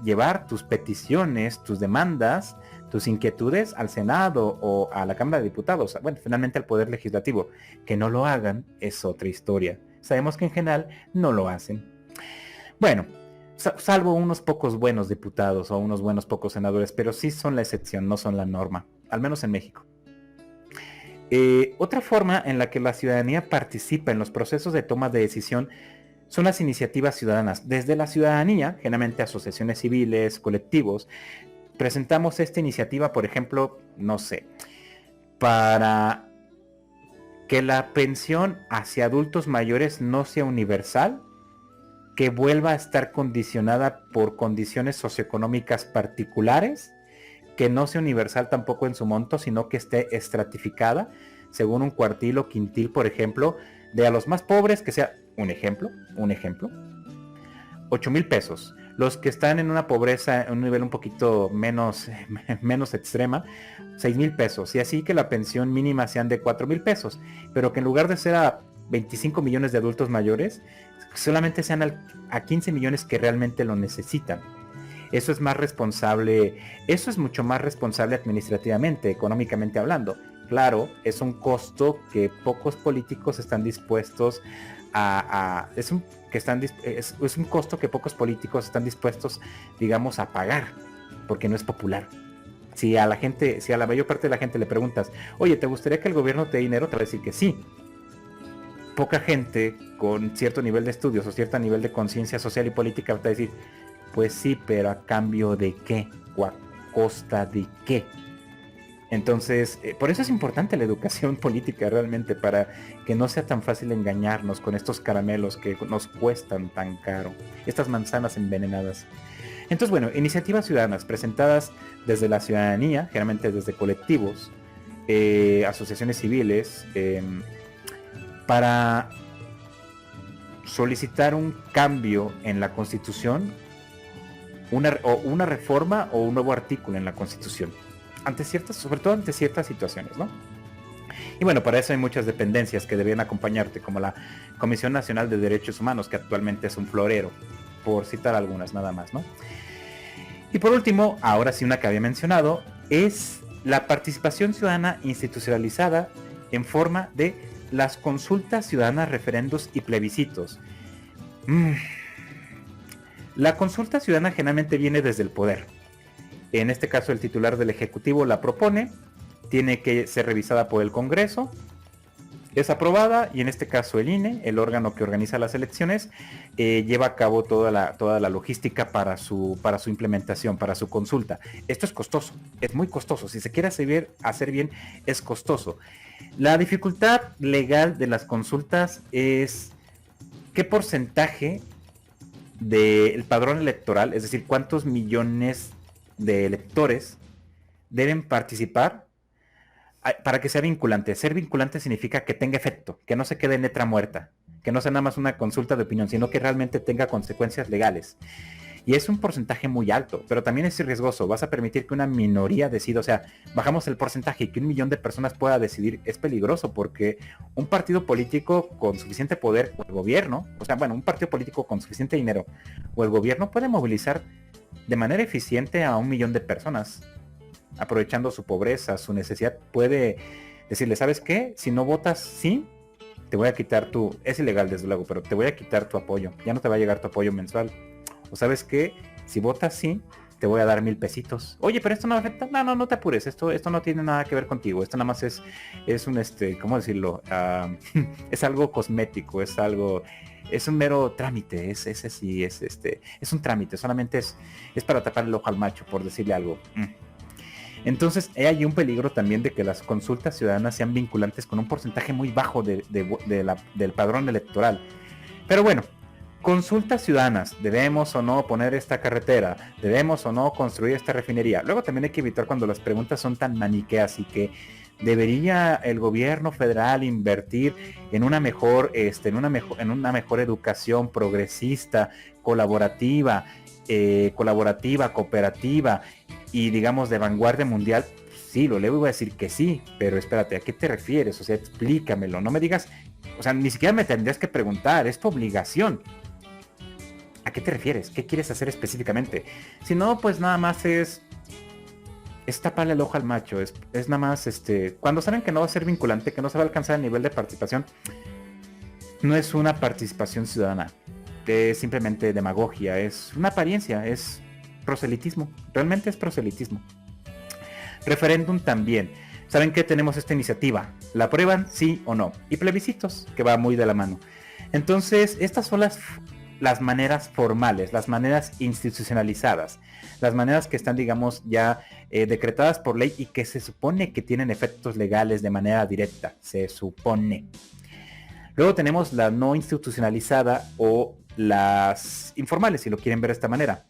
Speaker 1: llevar tus peticiones, tus demandas, tus inquietudes al Senado o a la Cámara de Diputados, bueno, finalmente al Poder Legislativo. Que no lo hagan es otra historia. Sabemos que en general no lo hacen. Bueno, salvo unos pocos buenos diputados o unos buenos pocos senadores, pero sí son la excepción, no son la norma, al menos en México. Otra forma en la que la ciudadanía participa en los procesos de toma de decisión son las iniciativas ciudadanas. Desde la ciudadanía, generalmente asociaciones civiles, colectivos, presentamos esta iniciativa, por ejemplo, no sé, para que la pensión hacia adultos mayores no sea universal, que vuelva a estar condicionada por condiciones socioeconómicas particulares, que no sea universal tampoco en su monto, sino que esté estratificada, según un cuartil o quintil, por ejemplo, de a los más pobres, que sea un ejemplo, 8,000 pesos. Los que están en una pobreza, en un nivel un poquito menos, menos extrema, 6,000 pesos. Y así que la pensión mínima sean de 4,000 pesos. Pero que en lugar de ser a 25 millones de adultos mayores, solamente sean a 15 millones que realmente lo necesitan. Eso es más responsable, eso es mucho más responsable administrativamente, económicamente hablando. Claro, es un costo que pocos políticos están dispuestos es un costo que pocos políticos están dispuestos, digamos, a pagar, porque no es popular. Si a la mayor parte de la gente le preguntas, oye, ¿te gustaría que el gobierno te dé dinero? Te va a decir que sí. Poca gente con cierto nivel de estudios o cierto nivel de conciencia social y política va a decir, pues sí, pero ¿a cambio de qué? ¿O a costa de qué? Entonces, por eso es importante la educación política realmente, para que no sea tan fácil engañarnos con estos caramelos que nos cuestan tan caro, estas manzanas envenenadas. Entonces, bueno, iniciativas ciudadanas presentadas desde la ciudadanía, generalmente desde colectivos, asociaciones civiles, para solicitar un cambio en la Constitución, una reforma o un nuevo artículo en la Constitución, sobre todo ante ciertas situaciones, ¿no? Y bueno, para eso hay muchas dependencias que deberían acompañarte, como la Comisión Nacional de Derechos Humanos, que actualmente es un florero, por citar algunas nada más, ¿no? Y por último, ahora sí una que había mencionado, es la participación ciudadana institucionalizada en forma de las consultas ciudadanas, referendos y plebiscitos. La consulta ciudadana generalmente viene desde el poder. En este caso, el titular del Ejecutivo la propone, tiene que ser revisada por el Congreso, es aprobada, y en este caso el INE, el órgano que organiza las elecciones, lleva a cabo toda la logística para su implementación, para su consulta. Esto es costoso, es muy costoso. Si se quiere hacer bien, es costoso. La dificultad legal de las consultas es qué porcentaje del padrón electoral, es decir, cuántos millones de electores deben participar para que sea vinculante. Ser vinculante significa que tenga efecto, que no se quede en letra muerta, que no sea nada más una consulta de opinión, sino que realmente tenga consecuencias legales. Y es un porcentaje muy alto, pero también es riesgoso. Vas a permitir que una minoría decida, o sea, bajamos el porcentaje y que 1 millón de personas pueda decidir. Es peligroso, porque un partido político con suficiente poder, o el gobierno, un partido político con suficiente dinero, o el gobierno, puede movilizar de manera eficiente a 1 millón de personas, aprovechando su pobreza, su necesidad. Puede decirle, ¿sabes qué? Si no votas sí, te voy a quitar es ilegal desde luego, pero te voy a quitar tu apoyo, ya no te va a llegar tu apoyo mensual. O ¿sabes qué? Si votas sí, te voy a dar 1,000 pesitos. Oye, pero esto no afecta. No te apures. Esto no tiene nada que ver contigo. Esto nada más es un ¿cómo decirlo? Es algo cosmético, es un mero trámite. Es un trámite. Solamente es para tapar el ojo al macho, por decirle algo. Entonces, hay un peligro también de que las consultas ciudadanas sean vinculantes con un porcentaje muy bajo del padrón electoral. Pero bueno, consultas ciudadanas. ¿Debemos o no poner esta carretera? ¿Debemos o no construir esta refinería? Luego también hay que evitar cuando las preguntas son tan maniqueas, y que debería el gobierno federal invertir en una mejor educación progresista, colaborativa, cooperativa y, digamos, de vanguardia mundial. Sí, lo leo y voy a decir que sí, pero espérate, ¿a qué te refieres? O sea, explícamelo, no me digas, o sea, ni siquiera me tendrías que preguntar, es tu obligación. ¿A qué te refieres? ¿Qué quieres hacer específicamente? Si no, pues nada más es taparle el ojo al macho, es nada más, cuando saben que no va a ser vinculante, que no se va a alcanzar el nivel de participación, no es una participación ciudadana, es simplemente demagogia, es una apariencia, es proselitismo, realmente es proselitismo. Referéndum también. ¿Saben que tenemos esta iniciativa? ¿La aprueban, sí o no? Y plebiscitos, que va muy de la mano. Entonces, estas son las maneras formales, las maneras institucionalizadas, las maneras que están, digamos, ya decretadas por ley y que se supone que tienen efectos legales de manera directa, se supone. Luego tenemos la no institucionalizada o las informales, si lo quieren ver de esta manera.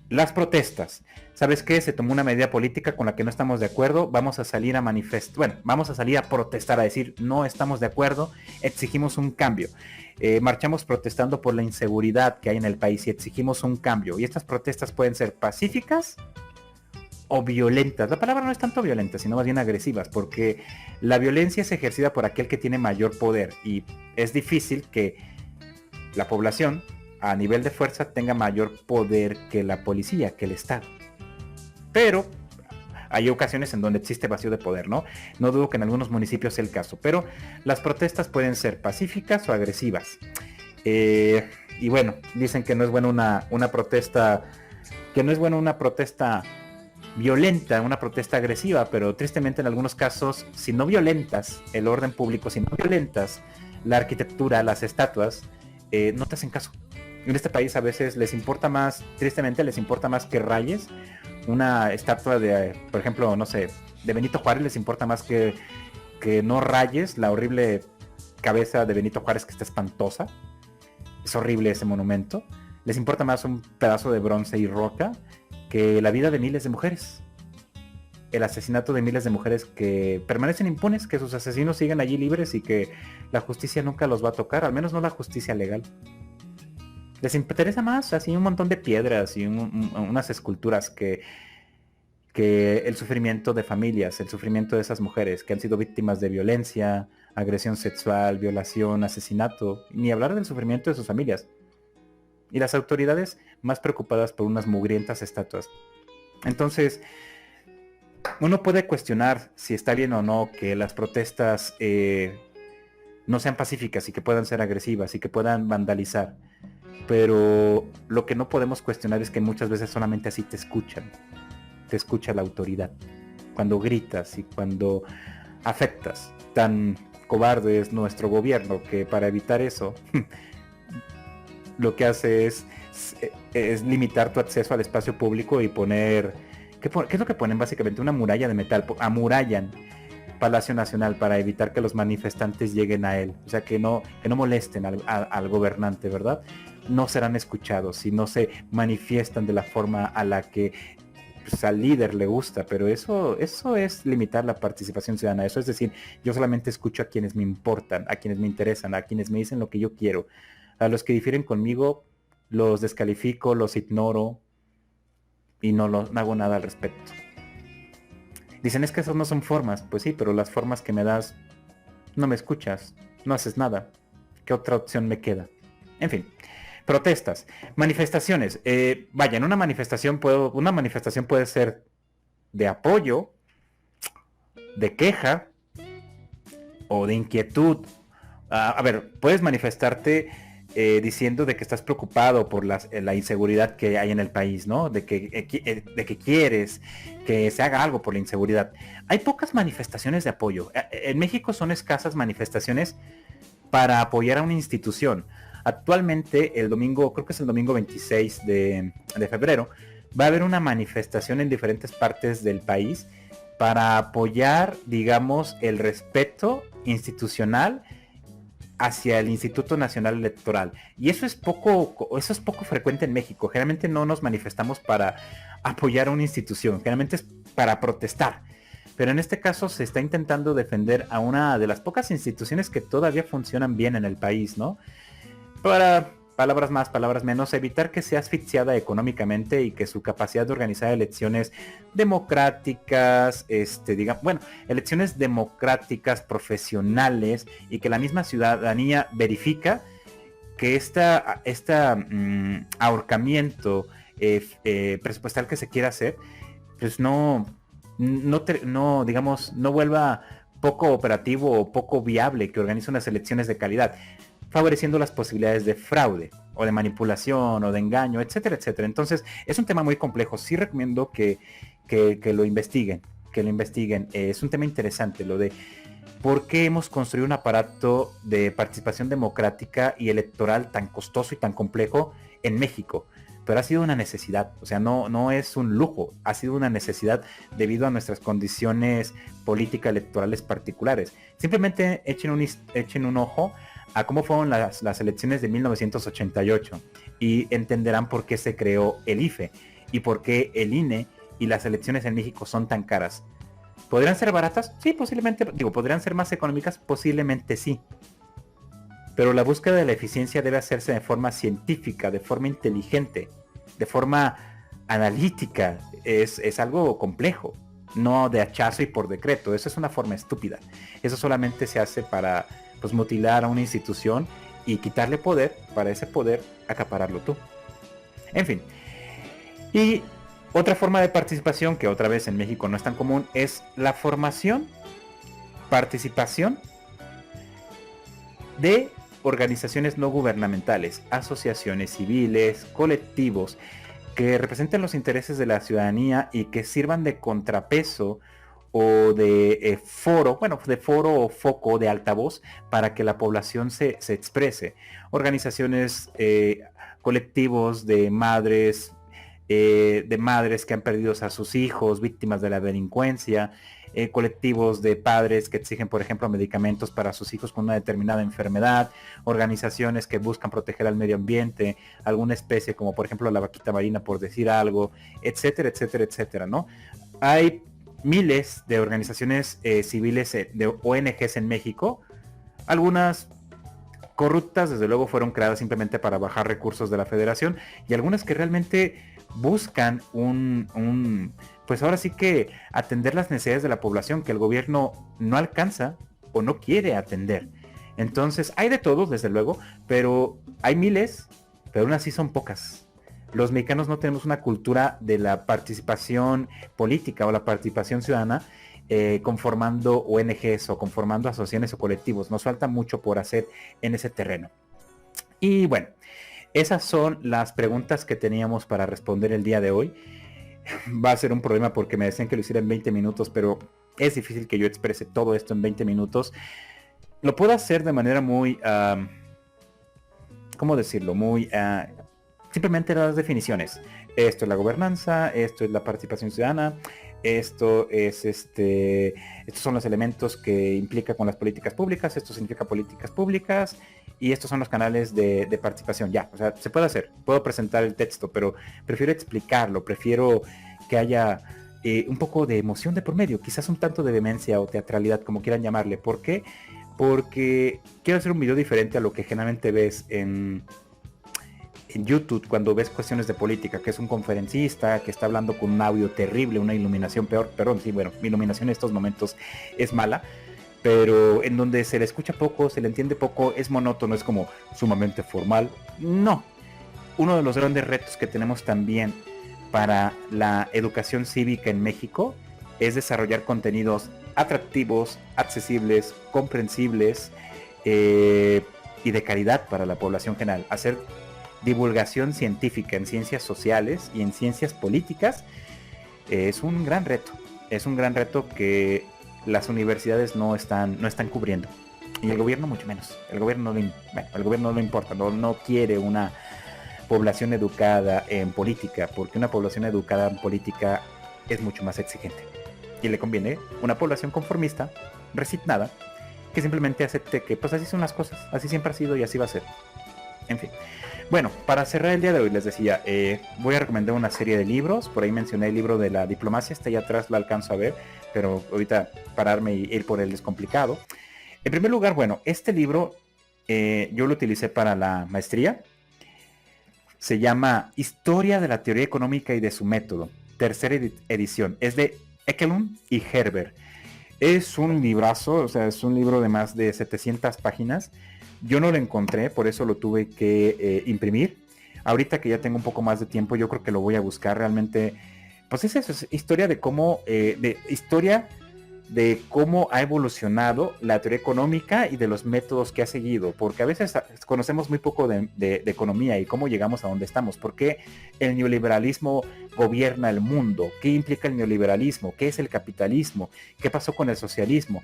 Speaker 1: Las protestas. ¿Sabes qué? Se tomó una medida política con la que no estamos de acuerdo. Vamos a salir a manifestar. Bueno, vamos a salir a protestar, a decir no estamos de acuerdo. Exigimos un cambio. Marchamos protestando por la inseguridad que hay en el país y exigimos un cambio. Y estas protestas pueden ser pacíficas o violentas. La palabra no es tanto violenta, sino más bien agresivas, porque la violencia es ejercida por aquel que tiene mayor poder y es difícil que la población a nivel de fuerza tenga mayor poder que la policía, que el Estado. Pero hay ocasiones en donde existe vacío de poder, ¿no? No dudo que en algunos municipios sea el caso, pero las protestas pueden ser pacíficas o agresivas. Y bueno, dicen que no es bueno una protesta, que no es bueno una protesta violenta, una protesta agresiva, pero tristemente en algunos casos, si no violentas el orden público, si no violentas la arquitectura, las estatuas, no te hacen caso. En este país a veces les importa más, tristemente les importa más que rayes una estatua de, por ejemplo, no sé, de Benito Juárez, les importa más que no rayes la horrible cabeza de Benito Juárez que está espantosa. Es horrible ese monumento. Les importa más un pedazo de bronce y roca que la vida de miles de mujeres. El asesinato de miles de mujeres que permanecen impunes, que sus asesinos siguen allí libres y que la justicia nunca los va a tocar, al menos no la justicia legal. Les interesa más así un montón de piedras y unas esculturas que el sufrimiento de familias, el sufrimiento de esas mujeres que han sido víctimas de violencia, agresión sexual, violación, asesinato, ni hablar del sufrimiento de sus familias. Y las autoridades más preocupadas por unas mugrientas estatuas. Entonces, uno puede cuestionar si está bien o no que las protestas no sean pacíficas y que puedan ser agresivas y que puedan vandalizar. Pero lo que no podemos cuestionar es que muchas veces solamente así te escuchan. Te escucha la autoridad. Cuando gritas y cuando afectas. Tan cobarde es nuestro gobierno que para evitar eso lo que hace es limitar tu acceso al espacio público y poner... ¿Qué es lo que ponen? Básicamente una muralla de metal. Amurallan Palacio Nacional para evitar que los manifestantes lleguen a él. O sea, que no molesten al gobernante, ¿verdad? No serán escuchados si no se manifiestan de la forma a la que pues, al líder le gusta, pero eso es limitar la participación ciudadana. Eso es decir, yo solamente escucho a quienes me importan, a quienes me interesan, a quienes me dicen lo que yo quiero. A los que difieren conmigo los descalifico, los ignoro y no hago nada al respecto. Dicen, es que esas no son formas. Pues sí, pero las formas que me das, no me escuchas, no haces nada. ¿Qué otra opción me queda? En fin, protestas, manifestaciones. Vaya, en una manifestación puede ser de apoyo, de queja o de inquietud. A ver, puedes manifestarte diciendo de que estás preocupado por la inseguridad que hay en el país, ¿no? De que quieres que se haga algo por la inseguridad. Hay pocas manifestaciones de apoyo. En México son escasas manifestaciones para apoyar a una institución. Actualmente, el domingo, creo que es el domingo 26 de febrero, va a haber una manifestación en diferentes partes del país para apoyar, digamos, el respeto institucional hacia el Instituto Nacional Electoral. Y eso es poco frecuente en México. Generalmente no nos manifestamos para apoyar a una institución, generalmente es para protestar. Pero en este caso se está intentando defender a una de las pocas instituciones que todavía funcionan bien en el país, ¿no? Para palabras más, palabras menos, evitar que sea asfixiada económicamente y que su capacidad de organizar elecciones democráticas, elecciones democráticas, profesionales, y que la misma ciudadanía verifica que ahorcamiento presupuestal que se quiera hacer, pues no vuelva poco operativo o poco viable que organice unas elecciones de calidad, favoreciendo las posibilidades de fraude o de manipulación o de engaño, etcétera, etcétera. Entonces es un tema muy complejo. Sí recomiendo que lo investiguen, es un tema interesante lo de por qué hemos construido un aparato de participación democrática y electoral tan costoso y tan complejo en México. Pero ha sido una necesidad, o sea, no es un lujo, ha sido una necesidad debido a nuestras condiciones políticas electorales particulares. Simplemente echen un ojo a cómo fueron las elecciones de 1988 y entenderán por qué se creó el IFE. y por qué el INE y las elecciones en México son tan caras. ¿Podrían ser baratas? Sí, posiblemente. Digo, ¿podrían ser más económicas? Posiblemente sí. Pero la búsqueda de la eficiencia debe hacerse de forma científica, de forma inteligente, de forma analítica. Es algo complejo, no de hachazo y por decreto. Eso es una forma estúpida. Eso solamente se hace para, pues, mutilar a una institución y quitarle poder, para ese poder acapararlo tú. En fin. Y otra forma de participación, que otra vez en México no es tan común, es la formación, participación de organizaciones no gubernamentales, asociaciones civiles, colectivos, que representen los intereses de la ciudadanía y que sirvan de contrapeso o de foro, bueno, de foro o foco de altavoz para que la población se exprese. Organizaciones, colectivos de madres que han perdido a sus hijos, víctimas de la delincuencia, colectivos de padres que exigen, por ejemplo, medicamentos para sus hijos con una determinada enfermedad, organizaciones que buscan proteger al medio ambiente, alguna especie como por ejemplo la vaquita marina, por decir algo, etcétera, etcétera, etcétera, ¿no? Hay miles de organizaciones civiles, de ONGs en México, algunas corruptas, desde luego fueron creadas simplemente para bajar recursos de la federación, y algunas que realmente buscan pues ahora sí que atender las necesidades de la población que el gobierno no alcanza o no quiere atender. Entonces hay de todos, desde luego, pero hay miles, pero aún así son pocas. Los mexicanos no tenemos una cultura de la participación política o la participación ciudadana, conformando ONGs o conformando asociaciones o colectivos. Nos falta mucho por hacer en ese terreno. Y bueno, esas son las preguntas que teníamos para responder el día de hoy. Va a ser un problema porque me decían que lo hiciera en 20 minutos, pero es difícil que yo exprese todo esto en 20 minutos. Lo puedo hacer de manera muy, ¿cómo decirlo? Muy, simplemente las definiciones. Esto es la gobernanza, esto es la participación ciudadana, esto es estos son los elementos que implica con las políticas públicas, esto significa políticas públicas, y estos son los canales de participación. Ya, o sea, se puede hacer, puedo presentar el texto, pero prefiero explicarlo, prefiero que haya un poco de emoción de por medio, quizás un tanto de demencia o teatralidad, como quieran llamarle. ¿Por qué? Porque quiero hacer un video diferente a lo que generalmente ves en YouTube cuando ves cuestiones de política, que es un conferencista que está hablando con un audio terrible, una iluminación peor, perdón, sí, bueno, mi iluminación en estos momentos es mala, pero en donde se le escucha poco, se le entiende poco, es monótono, es como sumamente formal. No, uno de los grandes retos que tenemos también para la educación cívica en México es desarrollar contenidos atractivos, accesibles, comprensibles, y de calidad para la población general. Hacer divulgación científica en ciencias sociales y en ciencias políticas es un gran reto. Es un gran reto que las universidades no están cubriendo. Y el gobierno mucho menos. El gobierno no le importa, no quiere una población educada en política, porque una población educada en política es mucho más exigente. Y le conviene una población conformista, resignada, que simplemente acepte que pues así son las cosas, así siempre ha sido y así va a ser. En fin. Bueno, para cerrar el día de hoy les decía, voy a recomendar una serie de libros. Por ahí mencioné el libro de la diplomacia, está allá atrás, lo alcanzo a ver, pero ahorita pararme y ir por él es complicado. En primer lugar, bueno, este libro yo lo utilicé para la maestría. Se llama Historia de la Teoría Económica y de su Método, tercera edición. Es de Ekelund y Herbert. Es un librazo, o sea, es un libro de más de 700 páginas. Yo no lo encontré, por eso lo tuve que imprimir. Ahorita que ya tengo un poco más de tiempo, yo creo que lo voy a buscar realmente. Pues es eso, es historia de cómo, de cómo ha evolucionado la teoría económica y de los métodos que ha seguido, porque a veces conocemos muy poco de economía y cómo llegamos a donde estamos. ¿Por qué el neoliberalismo gobierna el mundo? ¿Qué implica el neoliberalismo? ¿Qué es el capitalismo? ¿Qué pasó con el socialismo?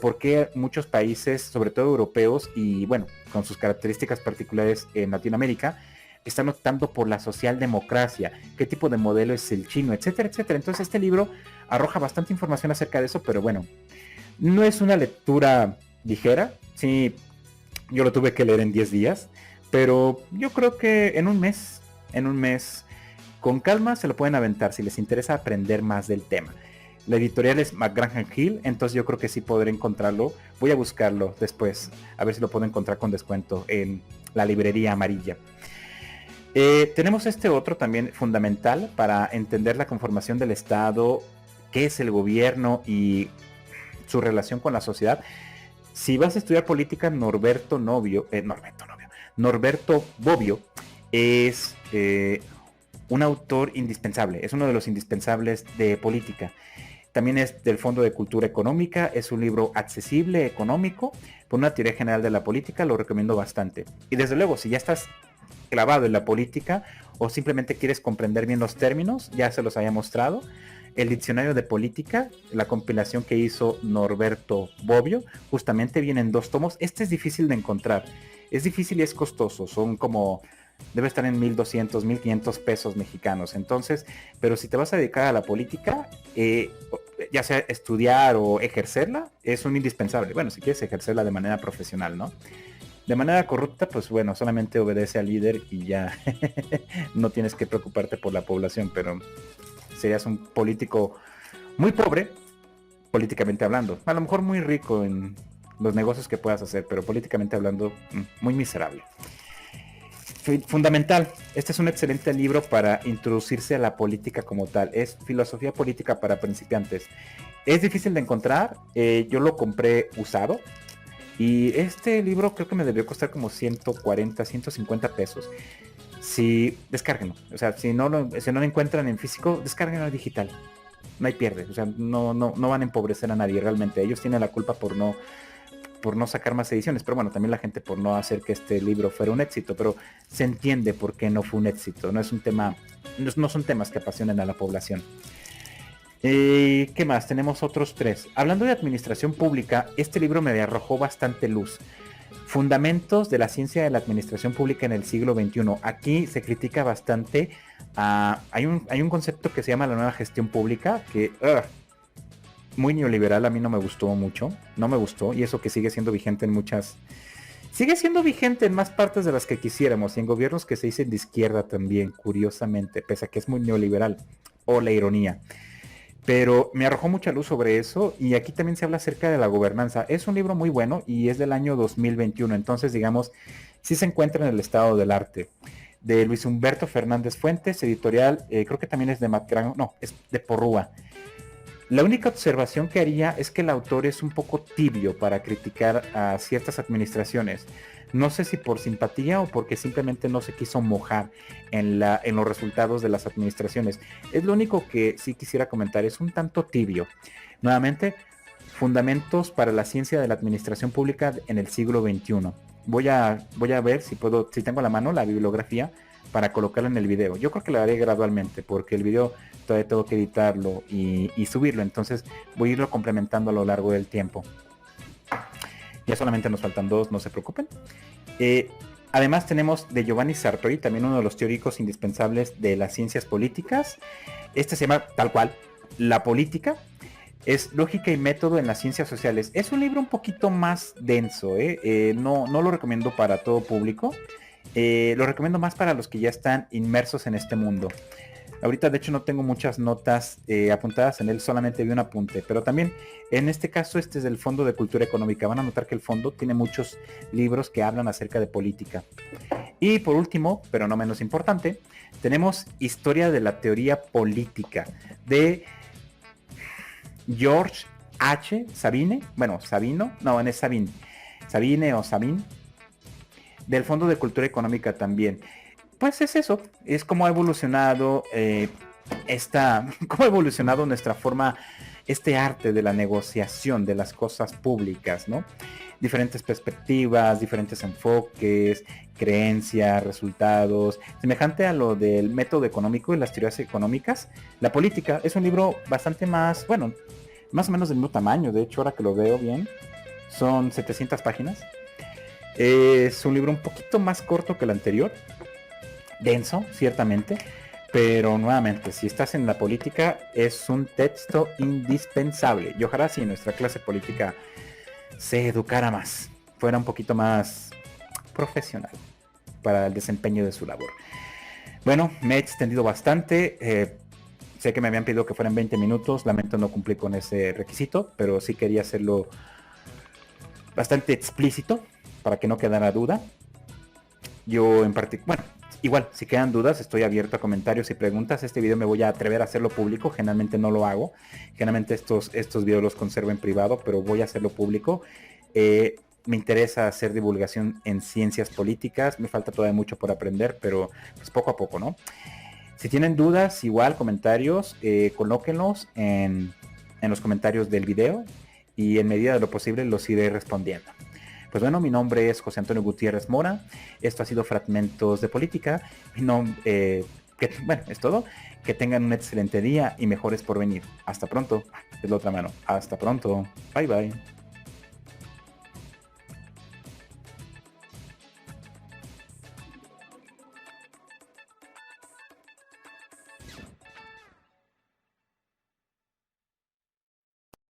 Speaker 1: ¿Por qué muchos países, sobre todo europeos y bueno, con sus características particulares en Latinoamérica, están optando por la socialdemocracia? ¿Qué tipo de modelo es el chino? Etcétera, etcétera. Entonces este libro arroja bastante información acerca de eso, pero bueno, no es una lectura ligera. Sí, yo lo tuve que leer en 10 días, pero yo creo que en un mes, con calma se lo pueden aventar si les interesa aprender más del tema. La editorial es McGraw-Hill, entonces yo creo que sí podré encontrarlo. Voy a buscarlo después, a ver si lo puedo encontrar con descuento en la librería amarilla. Tenemos este otro también fundamental para entender la conformación del Estado, qué es el gobierno y su relación con la sociedad. Si vas a estudiar política, Norberto Bobbio es un autor indispensable, es uno de los indispensables de política. También es del Fondo de Cultura Económica, es un libro accesible, económico, por una teoría general de la política, lo recomiendo bastante. Y desde luego, si ya estás clavado en la política o simplemente quieres comprender bien los términos, ya se los había mostrado, el diccionario de política, la compilación que hizo Norberto Bobbio, justamente viene en 2 tomos. Este es difícil de encontrar, es difícil y es costoso, son como... debe estar en 1,200, 1,500 pesos mexicanos. Entonces, pero si te vas a dedicar a la política, ya sea estudiar o ejercerla, es un indispensable. Bueno, si quieres ejercerla de manera profesional, ¿no? De manera corrupta, pues bueno, solamente obedece al líder y ya no tienes que preocuparte por la población, pero serías un político muy pobre, políticamente hablando. A lo mejor muy rico en los negocios que puedas hacer, pero políticamente hablando, muy miserable. Fundamental. Este es un excelente libro para introducirse a la política como tal. Es filosofía política para principiantes. Es difícil de encontrar. Yo lo compré usado. Y este libro creo que me debió costar como 140, 150 pesos. Si descárguenlo. O sea, si no lo encuentran en físico, descárguenlo en digital. No hay pierde. O sea, no van a empobrecer a nadie realmente. Ellos tienen la culpa por no sacar más ediciones, pero bueno, también la gente por no hacer que este libro fuera un éxito, pero se entiende por qué no fue un éxito, no es un tema, no son temas que apasionen a la población. ¿Qué más? Tenemos otros 3. Hablando de administración pública, este libro me arrojó bastante luz. Fundamentos de la ciencia de la administración pública en el siglo XXI. Aquí se critica bastante. Hay un concepto que se llama la nueva gestión pública, que... muy neoliberal, a mí no me gustó mucho, no me gustó, y eso que sigue siendo vigente sigue siendo vigente en más partes de las que quisiéramos, y en gobiernos que se dicen de izquierda también, curiosamente, pese a que es muy neoliberal, o la ironía. Pero me arrojó mucha luz sobre eso, y aquí también se habla acerca de la gobernanza. Es un libro muy bueno, y es del año 2021, entonces digamos, sí se encuentra en el estado del arte. De Luis Humberto Fernández Fuentes, editorial, creo que también es de McGraw, no, es de Porrúa. La única observación que haría es que el autor es un poco tibio para criticar a ciertas administraciones. No sé si por simpatía o porque simplemente no se quiso mojar en los resultados de las administraciones. Es lo único que sí quisiera comentar, es un tanto tibio. Nuevamente, fundamentos para la ciencia de la administración pública en el siglo XXI. Voy a ver si tengo a la mano la bibliografía para colocarlo en el video. Yo creo que lo haré gradualmente porque el video todavía tengo que editarlo y subirlo, entonces voy a irlo complementando a lo largo del tiempo. Ya solamente nos faltan 2, no se preocupen. Además tenemos de Giovanni Sartori, también uno de los teóricos indispensables de las ciencias políticas. Este se llama tal cual, La política. Es lógica y método en las ciencias sociales. Es un libro un poquito más denso, no lo recomiendo para todo público. Lo recomiendo más para los que ya están inmersos en este mundo. Ahorita de hecho no tengo muchas notas apuntadas en él, solamente vi un apunte, pero también en este caso este es del Fondo de Cultura Económica. Van a notar que el fondo tiene muchos libros que hablan acerca de política. Y por último, pero no menos importante, tenemos Historia de la Teoría Política de George H. Sabine, bueno, Sabino, no es Sabine, Sabine o Sabine, del Fondo de Cultura Económica también. Pues es eso, es cómo ha evolucionado cómo ha evolucionado nuestra forma, este arte de la negociación de las cosas públicas, ¿no? Diferentes perspectivas, diferentes enfoques, creencias, resultados, semejante a lo del método económico y las teorías económicas. La política es un libro bastante más, bueno, más o menos del mismo tamaño, de hecho ahora que lo veo bien, son 700 páginas. Es un libro un poquito más corto que el anterior, denso, ciertamente, pero nuevamente, si estás en la política, es un texto indispensable. Y ojalá si nuestra clase política se educara más, fuera un poquito más profesional para el desempeño de su labor. Bueno, me he extendido bastante. Sé que me habían pedido que fueran 20 minutos. Lamento no cumplir con ese requisito, pero sí quería hacerlo bastante explícito para que no quedara duda. Yo en particular, bueno, igual, si quedan dudas, estoy abierto a comentarios y preguntas. Este video me voy a atrever a hacerlo público. Generalmente no lo hago. Generalmente estos videos los conservo en privado, pero voy a hacerlo público. Me interesa hacer divulgación en ciencias políticas. Me falta todavía mucho por aprender, pero pues poco a poco, ¿no? Si tienen dudas, igual comentarios, colóquenlos en los comentarios del video y en medida de lo posible los iré respondiendo. Pues bueno, mi nombre es José Antonio Gutiérrez Mora. Esto ha sido Fragmentos de Política. Bueno, es todo. Que tengan un excelente día y mejores por venir. Hasta pronto. Es la otra mano. Hasta pronto. Bye bye.